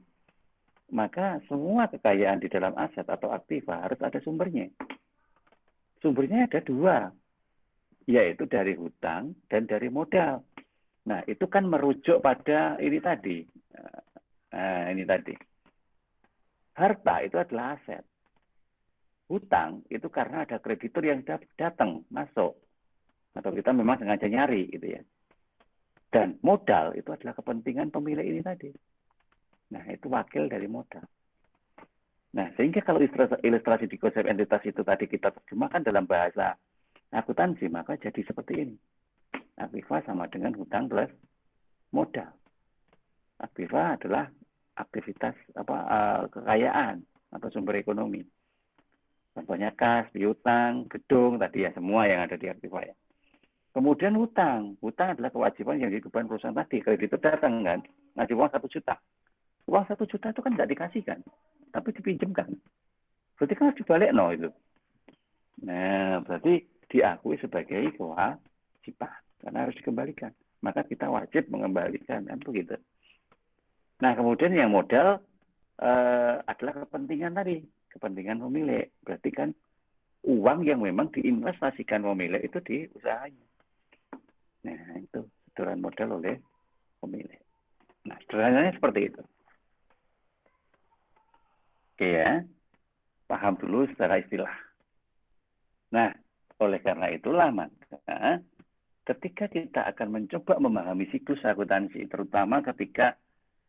Maka semua kekayaan di dalam aset atau aktiva harus ada sumbernya. Sumbernya ada dua, yaitu dari hutang dan dari modal. Nah, itu kan merujuk pada ini tadi. Ini tadi. Harta itu adalah aset. Hutang itu karena ada kreditur yang datang, masuk. Atau kita memang sengaja nyari gitu ya. Dan modal itu adalah kepentingan pemilik ini tadi. Nah, itu wakil dari modal. Nah, sehingga kalau ilustrasi di konsep entitas itu tadi kita terjemahkan dalam bahasa akuntansi, maka jadi seperti ini. Aktiva sama dengan hutang plus modal. Aktiva adalah aktivitas kekayaan atau sumber ekonomi. Contohnya kas, piutang, gedung, tadi ya semua yang ada di aktiva ya. Kemudian hutang. Hutang adalah kewajiban yang dibeban perusahaan tadi. Kreditur datang kan, ngasih uang 1 juta. Uang 1 juta itu kan nggak dikasihkan, tapi dipinjamkan. Berarti kan harus dibalik itu. Nah, berarti diakui sebagai kewajiban karena harus dikembalikan. Maka kita wajib mengembalikan kan begitu. Nah, kemudian yang modal adalah kepentingan tadi, kepentingan pemilik. Berarti kan uang yang memang diinvestasikan pemilik itu di usahanya. Nah, itu setoran modal oleh pemilik. Nah, sederhananya seperti itu. Oke ya, paham dulu secara istilah. Nah, oleh karena itulah maka ketika kita akan mencoba memahami siklus akuntansi, terutama ketika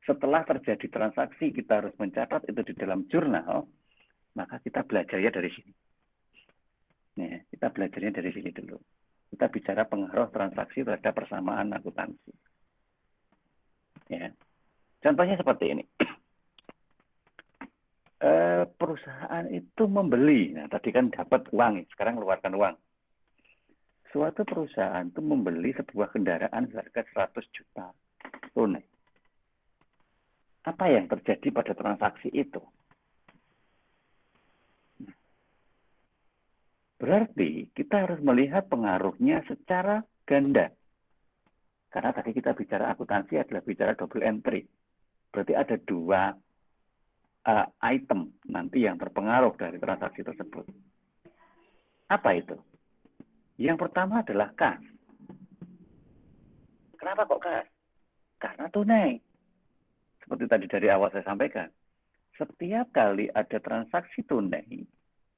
setelah terjadi transaksi kita harus mencatat itu di dalam jurnal, maka kita belajarnya dari sini. Nih, kita belajarnya dari sini dulu. Kita bicara pengaruh transaksi terhadap persamaan akuntansi. Ya. Contohnya seperti ini. Perusahaan itu membeli, nah tadi kan dapat uang, sekarang keluarkan uang. Suatu perusahaan itu membeli sebuah kendaraan seharga 100 juta tunai. Apa yang terjadi pada transaksi itu? Berarti kita harus melihat pengaruhnya secara ganda. Karena tadi kita bicara akuntansi adalah bicara double entry. Berarti ada dua item nanti yang terpengaruh dari transaksi tersebut. Apa itu? Yang pertama adalah kas. Kenapa kok kas? Karena tunai. Seperti tadi dari awal saya sampaikan. Setiap kali ada transaksi tunai,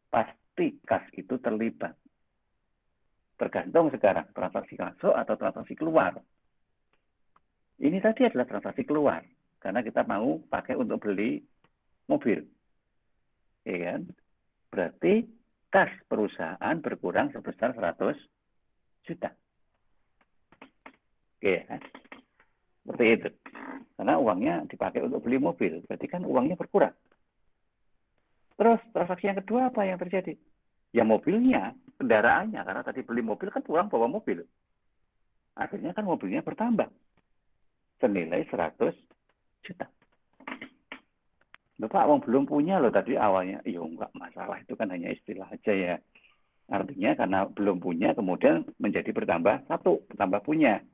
pasti kas itu terlibat. Tergantung sekarang transaksi masuk atau transaksi keluar. Ini tadi adalah transaksi keluar. Karena kita mau pakai untuk beli mobil. Ya kan? Berarti kas perusahaan berkurang sebesar 100 juta. Oke ya. Seperti itu. Karena uangnya dipakai untuk beli mobil. Berarti kan uangnya berkurang. Terus transaksi yang kedua apa yang terjadi? Ya mobilnya, kendaraannya. Karena tadi beli mobil kan pulang bawa mobil. Akhirnya kan mobilnya bertambah. Senilai 100 juta. Bapak uang belum punya loh tadi awalnya. Ya enggak masalah. Itu kan hanya istilah aja ya. Artinya karena belum punya kemudian menjadi bertambah satu. Bertambah punya.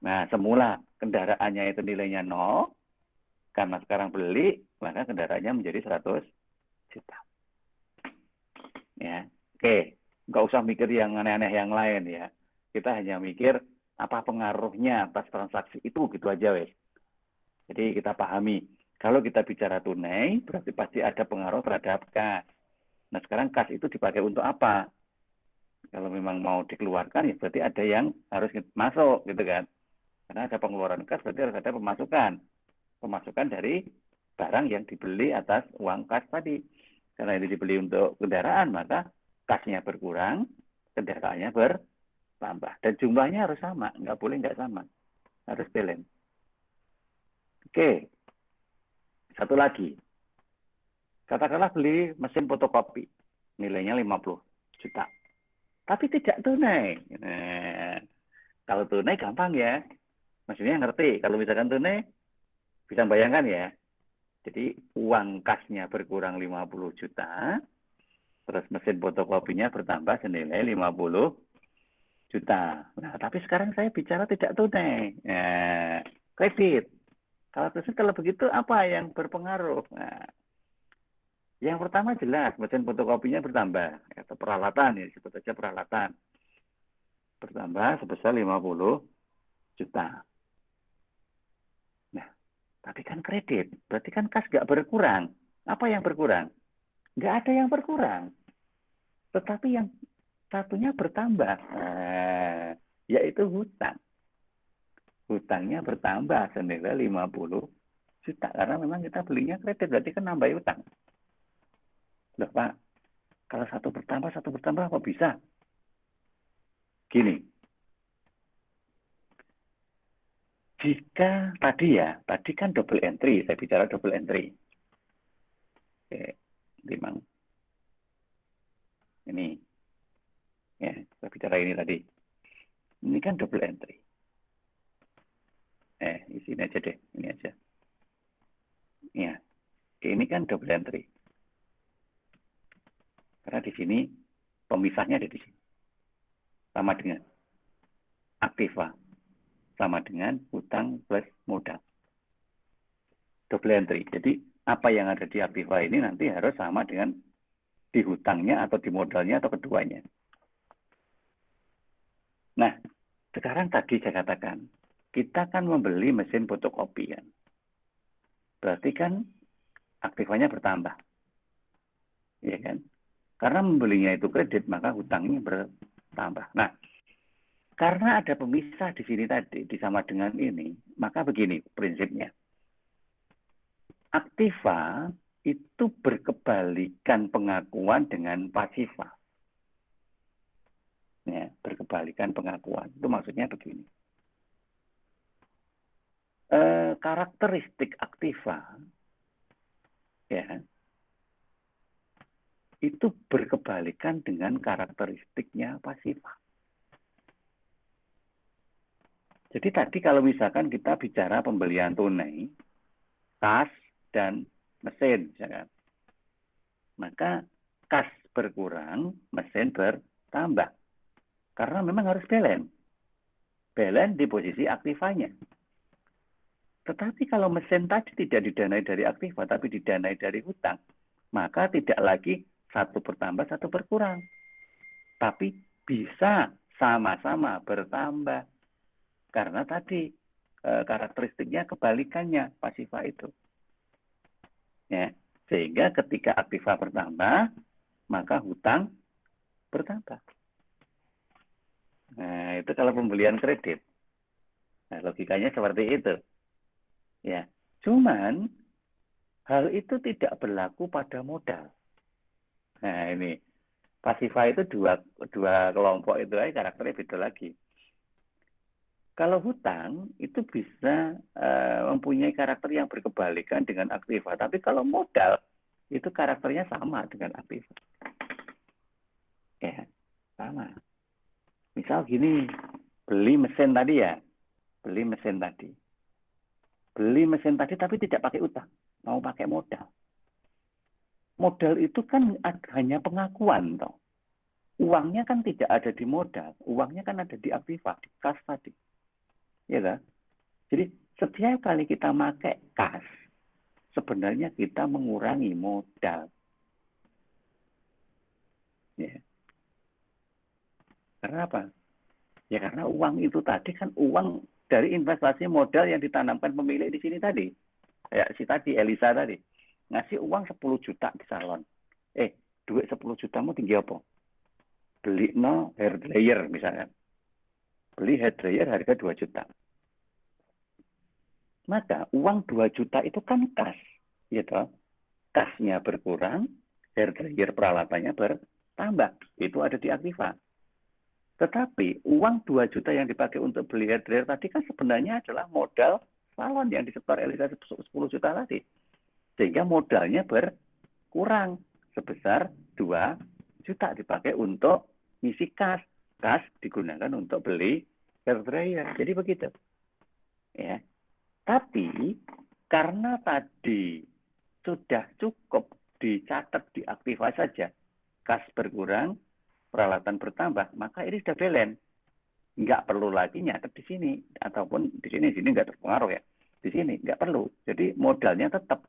Nah, semula kendaraannya itu nilainya 0, karena sekarang beli, maka kendaraannya menjadi 100 juta. Ya, oke. Nggak usah mikir yang aneh-aneh yang lain ya. Kita hanya mikir apa pengaruhnya atas transaksi itu, gitu aja wes. Jadi kita pahami, kalau kita bicara tunai, berarti pasti ada pengaruh terhadap kas. Nah, sekarang kas itu dipakai untuk apa? Kalau memang mau dikeluarkan, ya berarti ada yang harus masuk, gitu kan. Karena ada pengeluaran kas, berarti harus ada pemasukan. Pemasukan dari barang yang dibeli atas uang kas tadi. Karena ini dibeli untuk kendaraan, maka kasnya berkurang, kendaraannya bertambah. Dan jumlahnya harus sama, nggak boleh nggak sama. Harus balance. Oke, satu lagi. Katakanlah beli mesin fotokopi, nilainya 50 juta. tapi tidak tunai. Nah, kalau tunai gampang ya. Maksudnya ngerti. Kalau misalkan tunai, bisa bayangkan ya. Jadi uang kasnya berkurang 50 juta, terus mesin fotokopinya bertambah senilai 50 juta. Nah, tapi sekarang saya bicara tidak tunai. Nah, kredit. Kalau begitu apa yang berpengaruh? Nah, yang pertama jelas mesin fotokopinya bertambah. Atau peralatan, ya sebut saja peralatan. Bertambah sebesar 50 juta. Nah, tapi kan kredit. Berarti kan kas nggak berkurang. Apa yang berkurang? Nggak ada yang berkurang. Tetapi yang satunya bertambah. Yaitu hutang. Hutangnya bertambah senilai 50 juta. Karena memang kita belinya kredit. Berarti kan nambah hutang. Loh Pak, kalau satu bertambah apa bisa? Gini, jika tadi kan double entry, saya bicara double entry. Oke, memang ini, ya, saya bicara ini tadi. Ini kan double entry. Isinya aja deh, ini aja. Ya, ini kan double entry. Karena di sini pemisahnya ada di sini. Sama dengan aktiva. Sama dengan hutang plus modal. Double entry. Jadi apa yang ada di aktiva ini nanti harus sama dengan di hutangnya atau di modalnya atau keduanya. Nah, sekarang tadi saya katakan, kita kan membeli mesin fotokopi kan. Berarti kan aktivanya bertambah. Iya kan? Karena membelinya itu kredit, maka hutangnya bertambah. Nah, karena ada pemisah di sini tadi, disama dengan ini, maka begini prinsipnya. Aktiva itu berkebalikan pengakuan dengan pasifa. Ya, berkebalikan pengakuan. Itu maksudnya begini. Karakteristik aktiva, ya, itu berkebalikan dengan karakteristiknya pasifa. Jadi tadi kalau misalkan kita bicara pembelian tunai, kas dan mesin, misalkan, maka kas berkurang, mesin bertambah. Karena memang harus balance. Balance di posisi aktivanya. Tetapi kalau mesin tadi tidak didanai dari aktiva, tapi didanai dari hutang, maka tidak lagi satu bertambah, satu berkurang. Tapi bisa sama-sama bertambah. Karena tadi karakteristiknya kebalikannya pasifa itu. Ya, sehingga ketika aktiva bertambah, maka hutang bertambah. Nah, itu kalau pembelian kredit. Nah, logikanya seperti itu. Ya, cuman hal itu tidak berlaku pada modal. Nah, ini pasifa itu dua kelompok itu aja karakternya beda lagi. Kalau hutang itu bisa mempunyai karakter yang berkebalikan dengan aktiva, tapi kalau modal itu karakternya sama dengan aktiva. Ya, sama. Misal gini, beli mesin tadi ya, beli mesin tadi tapi tidak pakai utang, mau pakai modal. Modal itu kan hanya pengakuan toh. Uangnya kan tidak ada di modal, uangnya kan ada di aktiva, di kas tadi. Ya kan? Jadi setiap kali kita pakai kas, sebenarnya kita mengurangi modal. Ya. Karena apa? Ya karena uang itu tadi kan uang dari investasi modal yang ditanamkan pemilik di sini tadi. Kayak si tadi, Elisa tadi. Ngasih uang 10 juta di salon. Duit 10 juta mau tinggi apa? Beli hair dryer misalnya. Beli hair dryer harga 2 juta. Maka uang 2 juta itu kan kas. Gitu. Kasnya berkurang, hair dryer peralatannya bertambah. Itu ada di aktiva. Tetapi uang 2 juta yang dipakai untuk beli hair dryer tadi kan sebenarnya adalah modal salon yang disetor Elisa 10 juta tadi. Sehingga modalnya berkurang sebesar 2 juta dipakai untuk ngisi kas. Kas digunakan untuk beli hair dryer. Jadi begitu. Ya. Tapi karena tadi sudah cukup dicatat diaktifasi saja, kas berkurang, peralatan bertambah, maka ini sudah balance. Nggak perlu lagi nyatet di sini ataupun di sini nggak terpengaruh ya. Di sini nggak perlu. Jadi modalnya tetap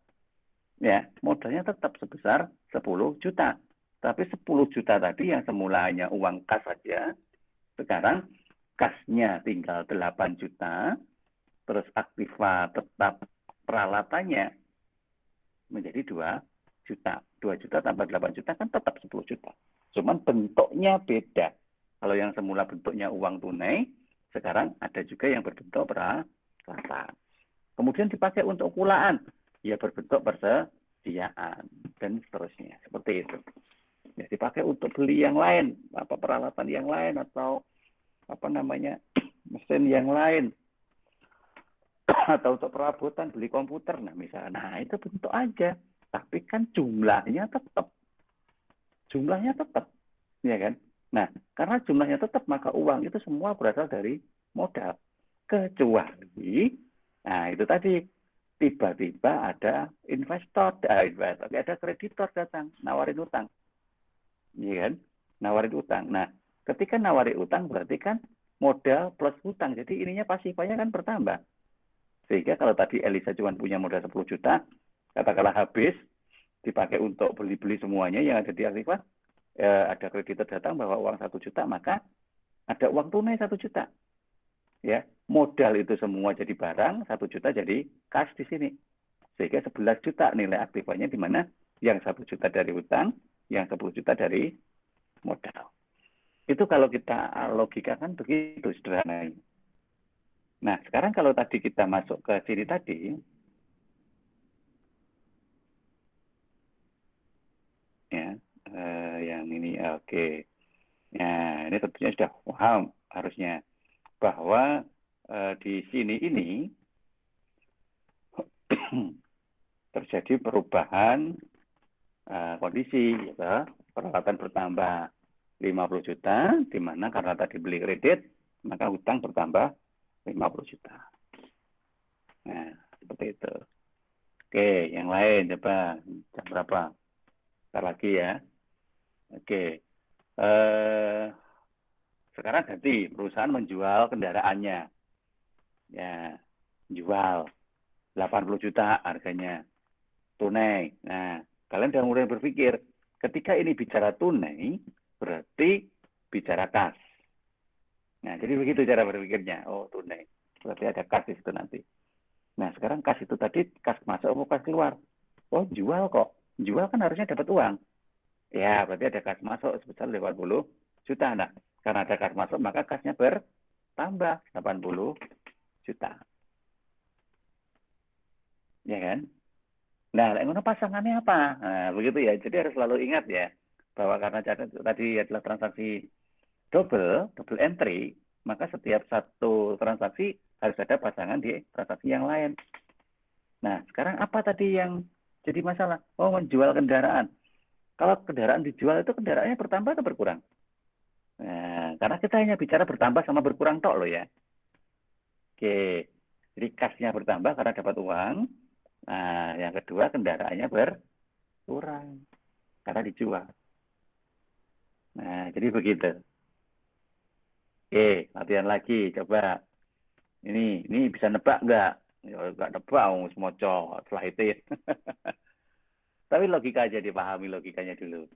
sebesar 10 juta. Tapi 10 juta tadi yang semula hanya uang kas saja, sekarang kasnya tinggal 8 juta, terus aktiva tetap peralatannya menjadi 2 juta. 2 juta tambah 8 juta kan tetap 10 juta. Cuman bentuknya beda. Kalau yang semula bentuknya uang tunai, sekarang ada juga yang berbentuk peralatan. Kemudian dipakai untuk kulaan, ya berbentuk persediaan dan seterusnya. Seperti itu. Ya, dipakai untuk beli yang lain, peralatan yang lain atau mesin yang lain atau untuk perabotan beli komputer, nah misalnya, nah itu bentuk aja, tapi kan jumlahnya tetap, ya kan? Nah, karena jumlahnya tetap, maka uang itu semua berasal dari modal, kecuali, nah itu tadi tiba-tiba ada investor, ada kreditor datang nawarin utang. Iya kan? Nawarin utang. Nah, ketika nawarin utang berarti kan modal plus utang. Jadi ininya pasifnya kan bertambah. Sehingga kalau tadi Elisa cuma punya modal 10 juta, katakanlah habis, dipakai untuk beli-beli semuanya yang ada di Aktiva, ada kreditor datang bawa uang 1 juta, maka ada uang tunai 1 juta. Ya, modal itu semua jadi barang, 1 juta jadi kas di sini. Sehingga 11 juta nilai aktifanya di mana yang 1 juta dari utang, yang 10 juta dari modal. Itu kalau kita logikakan begitu sederhananya. Nah, sekarang kalau tadi kita masuk ke sini tadi, ya, yang ini oke. Nah, ini tentunya sudah paham harusnya bahwa di sini ini terjadi perubahan kondisi, gitu. Peralatan bertambah 50 juta, di mana karena tadi beli kredit, maka hutang bertambah 50 juta. Nah, seperti itu. Oke, yang lain coba jam berapa? Ntar lagi ya. Oke. Sekarang ganti, perusahaan menjual kendaraannya. Ya, jual 80 juta harganya. Tunai. Nah, kalian sudah mulai berpikir, ketika ini bicara tunai, berarti bicara kas. Nah, jadi begitu cara berpikirnya. Oh, tunai. Berarti ada kas di situ nanti. Nah, sekarang kas itu tadi, kas masuk atau kas keluar? Oh, jual kok. Jual kan harusnya dapat uang. Ya, berarti ada kas masuk sebesar 80 juta. Nah, karena ada kas masuk, maka kasnya bertambah 80 juta. Ya kan? Nah, pasangannya apa? Nah, begitu ya. Jadi harus selalu ingat ya, bahwa karena tadi adalah transaksi double entry, maka setiap satu transaksi harus ada pasangan di transaksi yang lain. Nah, sekarang apa tadi yang jadi masalah? Oh, menjual kendaraan. Kalau kendaraan dijual itu kendaraannya bertambah atau berkurang? Nah, karena kita hanya bicara bertambah sama berkurang tok loh ya. Oke, jadi kasnya bertambah karena dapat uang. Nah, yang kedua kendaraannya berkurang karena dijual. Nah, jadi begitu. Oke, latihan lagi. Coba. Ini bisa nebak nggak? Ya, nggak nebak, semua setelah itu ya. Tapi logika aja, dipahami logikanya dulu.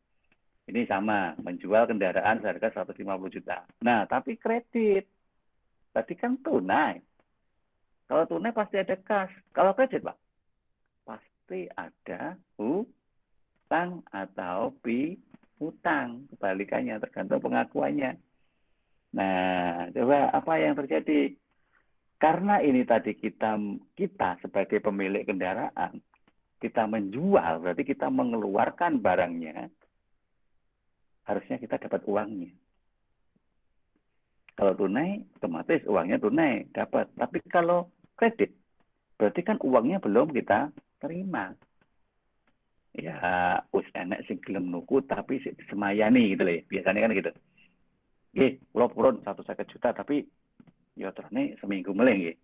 Ini sama, menjual kendaraan seharga 150 juta. Nah, tapi kredit. Tadi kan tunai. Kalau tunai pasti ada kas. Kalau kredit, Pak, pasti ada hutang atau piutang. Kebalikannya, tergantung pengakuannya. Nah, coba apa yang terjadi? Karena ini tadi kita sebagai pemilik kendaraan, kita menjual, berarti kita mengeluarkan barangnya, harusnya kita dapat uangnya. Kalau tunai, otomatis uangnya tunai, dapat. Tapi kalau kredit, berarti kan uangnya belum kita terima. Ya, enek sing gelem nuku, tapi semayani gitu loh. Biasanya kan gitu. Nggih, kula purun 150 juta tapi ya terus seminggu meleh nggih.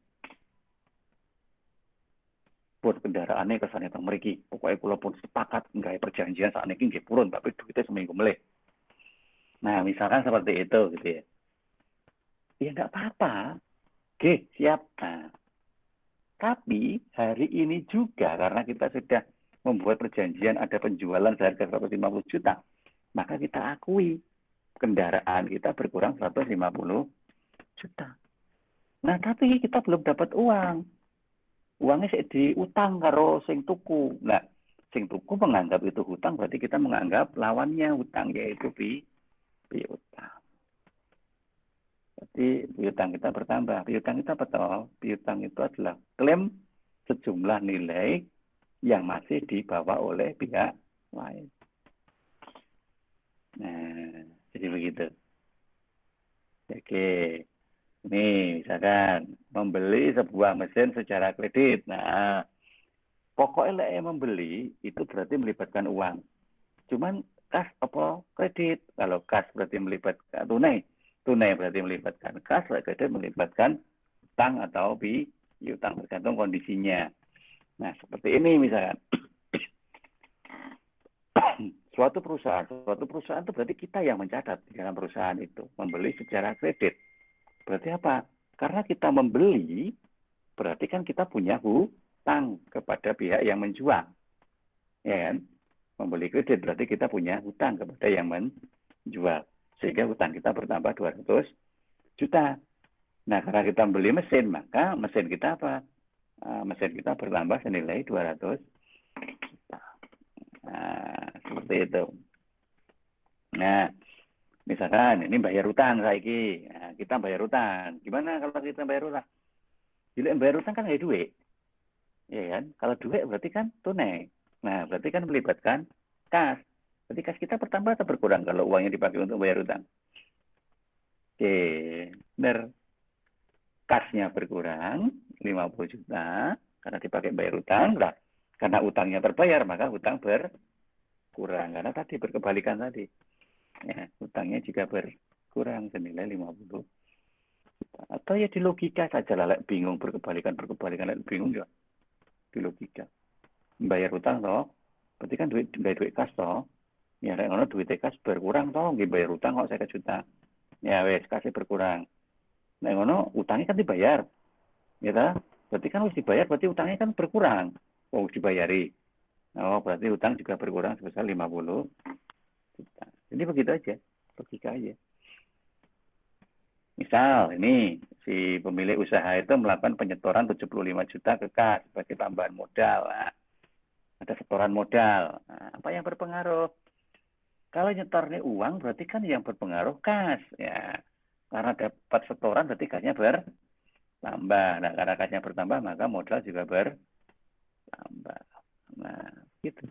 Pun kendaraannya kesane teng mriki. Pokoknya kula pun sepakat nggawe perjanjian sakniki nggih purun tapi duitnya seminggu meleh. Nah, misalkan seperti itu gitu ya. Ya enggak apa-apa. Oke, siap. Nah, tapi hari ini juga karena kita sudah membuat perjanjian ada penjualan seharga 150 juta, maka kita akui kendaraan kita berkurang 150 juta. Nah, tapi kita belum dapat uang. Uangnya sih diutang karo sing tuku. Nah, sing tuku menganggap itu hutang, berarti kita menganggap lawannya hutang, yaitu piutang. Jadi piutang kita bertambah. Piutang kita apa toh? Piutang itu adalah klaim sejumlah nilai yang masih dibawa oleh pihak lain. Nah, jadi begitu. Oke, ini misalkan membeli sebuah mesin secara kredit. Nah, pokoknya membeli itu berarti melibatkan uang. Cuman kas apa kredit? Kalau kas berarti melibatkan tunai berarti melibatkan kas, kredit melibatkan utang atau piutang tergantung kondisinya. Nah, seperti ini misalkan. Suatu perusahaan itu berarti kita yang mencatat di dalam perusahaan itu, membeli secara kredit. Berarti apa? Karena kita membeli, berarti kan kita punya hutang kepada pihak yang menjual. Ya kan? Membeli kredit berarti kita punya hutang kepada yang menjual. Sehingga hutang kita bertambah 200 juta. Nah, karena kita beli mesin, maka mesin kita apa? Mesin kita bertambah senilai 200 juta. Nah, seperti itu. Nah, misalkan ini bayar utang saiki. Nah, kita bayar utang. Gimana kalau kita bayar utang? Bila bayar utang kan ada duit. Ya kan? Kalau duit berarti kan tunai. Nah, berarti kan melibatkan kas. Berarti kas kita bertambah atau berkurang kalau uangnya dipakai untuk bayar utang? Oke, benar. Kasnya berkurang 50 juta karena dipakai bayar utang. Nah, karena utangnya terbayar, maka utang berkurang. Karena tadi berkebalikan tadi. Ya, utangnya juga berkurang senilai 50 juta. Atau ya di logika saja lah, bingung berkebalikan, bingung ya. Di logika. Bayar utang toh, berarti kan duit kas toh. Ya, ngono duit kas berkurang toh, nggih bayar utang kok 50 juta. Ya wes kasih berkurang. Nah, ngono utangnya kan dibayar. Ya ta? Berarti kan harus dibayar, berarti utangnya kan berkurang. Oh, dibayari. Oh, berarti utang juga berkurang sebesar 50 juta. Jadi begitu aja, logika aja. Misal ini si pemilik usaha itu melakukan penyetoran 75 juta ke kas sebagai tambahan modal. Nah, ada setoran modal. Nah, apa yang berpengaruh? Kalau nyetornya uang berarti kan yang berpengaruh kas. Ya, karena dapat setoran berarti kasnya bertambah. Nah, karena kasnya bertambah maka modal juga bertambah. Nah, gitu.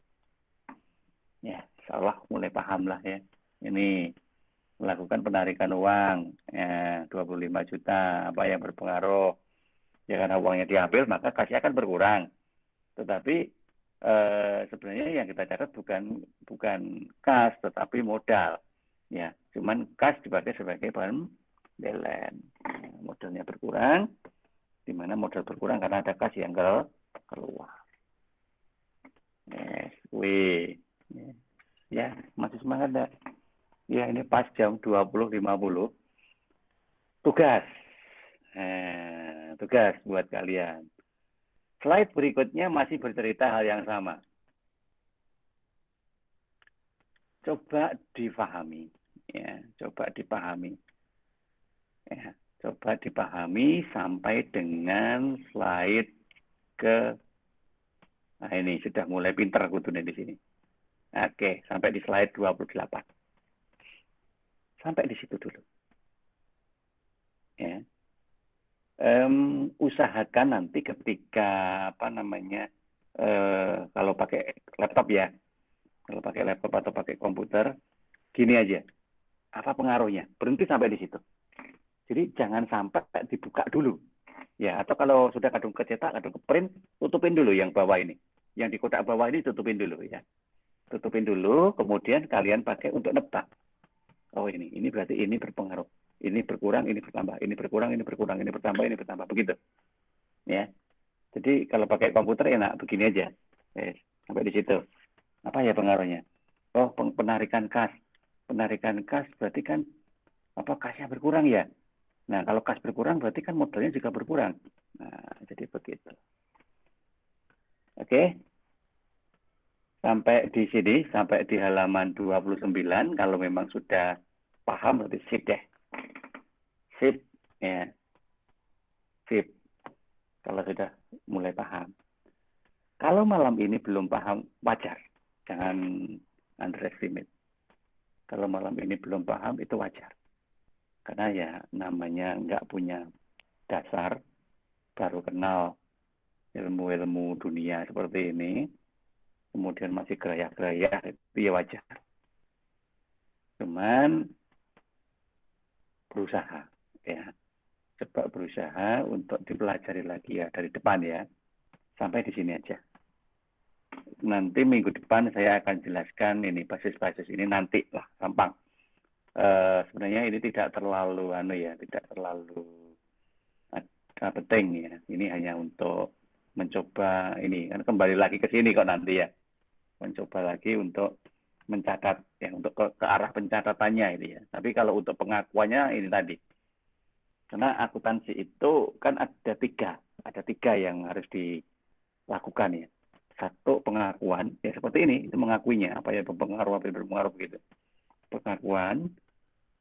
Ya, insyaallah mulai paham lah ya. Ini melakukan penarikan uang 25 juta, apa yang berpengaruh? Ya karena uangnya diambil maka kasnya akan berkurang. Tetapi sebenarnya yang kita catat bukan kas tetapi modal. Ya, cuman kas dipakai sebagai pembelan. Modalnya berkurang, di mana modal berkurang karena ada kas yang keluar. Yes, ya, masih semangat enggak? Ya, ini pas jam 20.50. Tugas. Tugas buat kalian. Slide berikutnya masih bercerita hal yang sama. Coba dipahami. Ya, coba dipahami. Ya, coba dipahami sampai dengan slide ke. Nah, ini sudah mulai pinter kudunya di sini. Oke, sampai di slide 28. Sampai di situ dulu. Ya. Usahakan nanti ketika kalau pakai laptop ya, kalau pakai laptop atau pakai komputer, gini aja, apa pengaruhnya? Berhenti sampai di situ. Jadi jangan sampai dibuka dulu, ya. Atau kalau sudah kadung kecetak, kadung ke print, tutupin dulu yang bawah ini, yang di kotak bawah ini tutupin dulu ya, tutupin dulu, kemudian kalian pakai untuk nebak. Oh ini berarti ini berpengaruh. Ini berkurang, ini bertambah. Ini berkurang, ini berkurang. Ini bertambah, ini bertambah. Begitu. Ya. Jadi kalau pakai komputer enak begini aja. Sampai di situ. Apa ya pengaruhnya? Oh, penarikan kas. Penarikan kas berarti kan kasnya berkurang ya. Nah, kalau kas berkurang berarti kan modalnya juga berkurang. Nah, jadi begitu. Oke. Sampai di sini, sampai di halaman 29. Kalau memang sudah paham berarti sip deh. Sip. Ya. Sip. Kalau sudah mulai paham. Kalau malam ini belum paham, wajar. Jangan underestimate. Kalau malam ini belum paham, itu wajar. Karena ya namanya nggak punya dasar, baru kenal ilmu-ilmu dunia seperti ini, kemudian masih gerayah-gerayah, itu ya wajar. Cuman berusaha, ya. Coba berusaha untuk dipelajari lagi ya dari depan ya. Sampai di sini aja. Nanti minggu depan saya akan jelaskan ini basis-basis ini nanti lah, gampang. Sebenarnya ini tidak terlalu tidak terlalu penting ya. Ini hanya untuk mencoba ini kan kembali lagi ke sini kok nanti ya. Mencoba lagi untuk mencatat ya untuk ke arah pencatatannya ini ya. Tapi kalau untuk pengakuannya ini tadi. Karena akuntansi itu kan ada tiga yang harus dilakukan ya. Satu pengakuan ya seperti ini itu mengakuinya apa ya berpengaruh begitu. Pengakuan.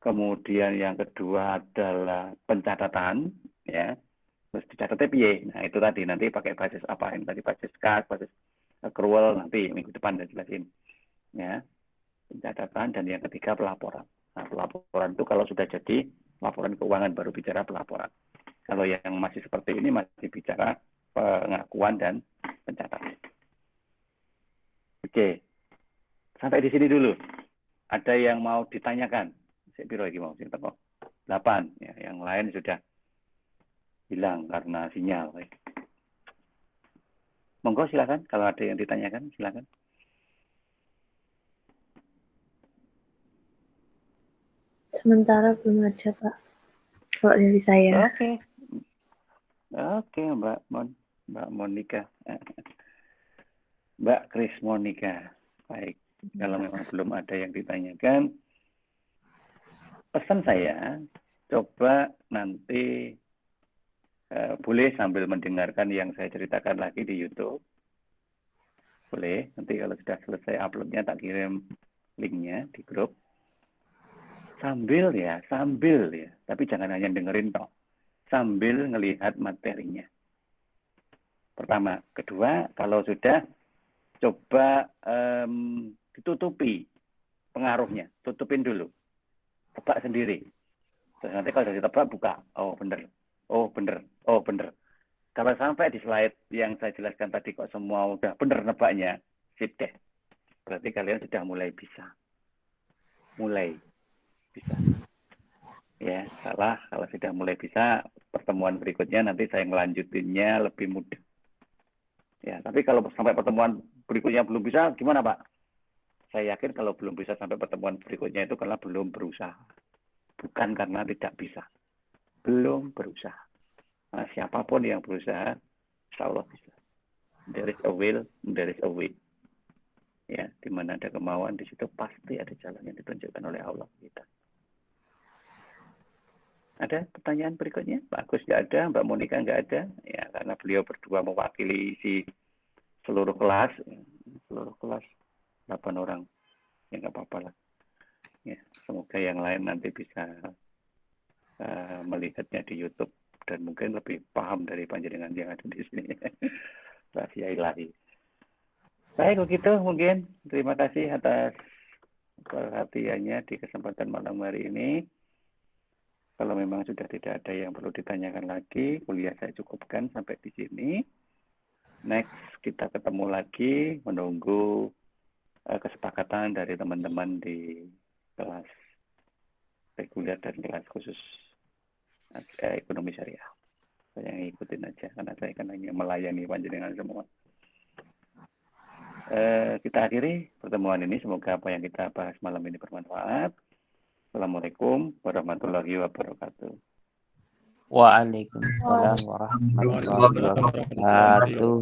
Kemudian yang kedua adalah pencatatan ya. Terus dicatatnya piye. Nah itu tadi nanti pakai basis apa ini tadi basis kas, basis accrual nanti minggu depan saya jelasin ya. Pencatatan dan yang ketiga pelaporan. Nah pelaporan itu kalau sudah jadi laporan keuangan baru bicara pelaporan. Kalau yang masih seperti ini masih bicara pengakuan dan pencatatan. Oke, sampai di sini dulu. Ada yang mau ditanyakan? Saya biro lagi mau cerita kok. 8 ya, yang lain sudah hilang karena sinyal. Monggo silakan kalau ada yang ditanyakan silakan. Sementara belum ada, Pak. Kalau dari saya. Oke, Mbak Monica. Mbak Kris Monica. Baik, kalau memang belum ada yang ditanyakan, pesan saya, coba nanti boleh sambil mendengarkan yang saya ceritakan lagi di YouTube. Boleh, nanti kalau sudah selesai uploadnya tak kirim linknya di grup. Sambil ya, tapi jangan hanya dengerin toh. Sambil ngelihat materinya. Pertama, kedua, kalau sudah coba ditutupi pengaruhnya, tutupin dulu, tebak sendiri. Terus nanti kalau sudah ditebak buka, oh bener. Kalau sampai di slide yang saya jelaskan tadi kok semua udah bener nebaknya, sip deh. Berarti kalian sudah mulai bisa. Ya, salah kalau sudah mulai bisa, pertemuan berikutnya nanti saya ngelanjutinnya lebih mudah. Ya, tapi kalau sampai pertemuan berikutnya belum bisa, gimana Pak? Saya yakin kalau belum bisa sampai pertemuan berikutnya itu karena belum berusaha. Bukan karena tidak bisa. Belum berusaha. Nah, siapapun yang berusaha, insya Allah bisa. There is a will, there is a way. Ya, di mana ada kemauan, di situ pasti ada jalan yang ditunjukkan oleh Allah kita. Ada pertanyaan berikutnya? Pak Agus nggak ada, Mbak Monika nggak ada. Ya, karena beliau berdua mewakili seluruh kelas 8 orang. Ya nggak apa-apa lah. Ya, semoga yang lain nanti bisa melihatnya di YouTube dan mungkin lebih paham dari panjenengan yang ada di sini. Rahasia ilahi. Baik, begitu mungkin. Terima kasih atas perhatiannya di kesempatan malam hari ini. Kalau memang sudah tidak ada yang perlu ditanyakan lagi, kuliah saya cukupkan sampai di sini. Next, kita ketemu lagi menunggu kesepakatan dari teman-teman di kelas reguler dan kelas khusus ekonomi syariah. Saya ngikutin aja, karena saya kan hanya melayani panjenengan semua. Kita akhiri pertemuan ini. Semoga apa yang kita bahas malam ini bermanfaat. Assalamualaikum warahmatullahi wabarakatuh. Waalaikumsalam warahmatullahi wabarakatuh.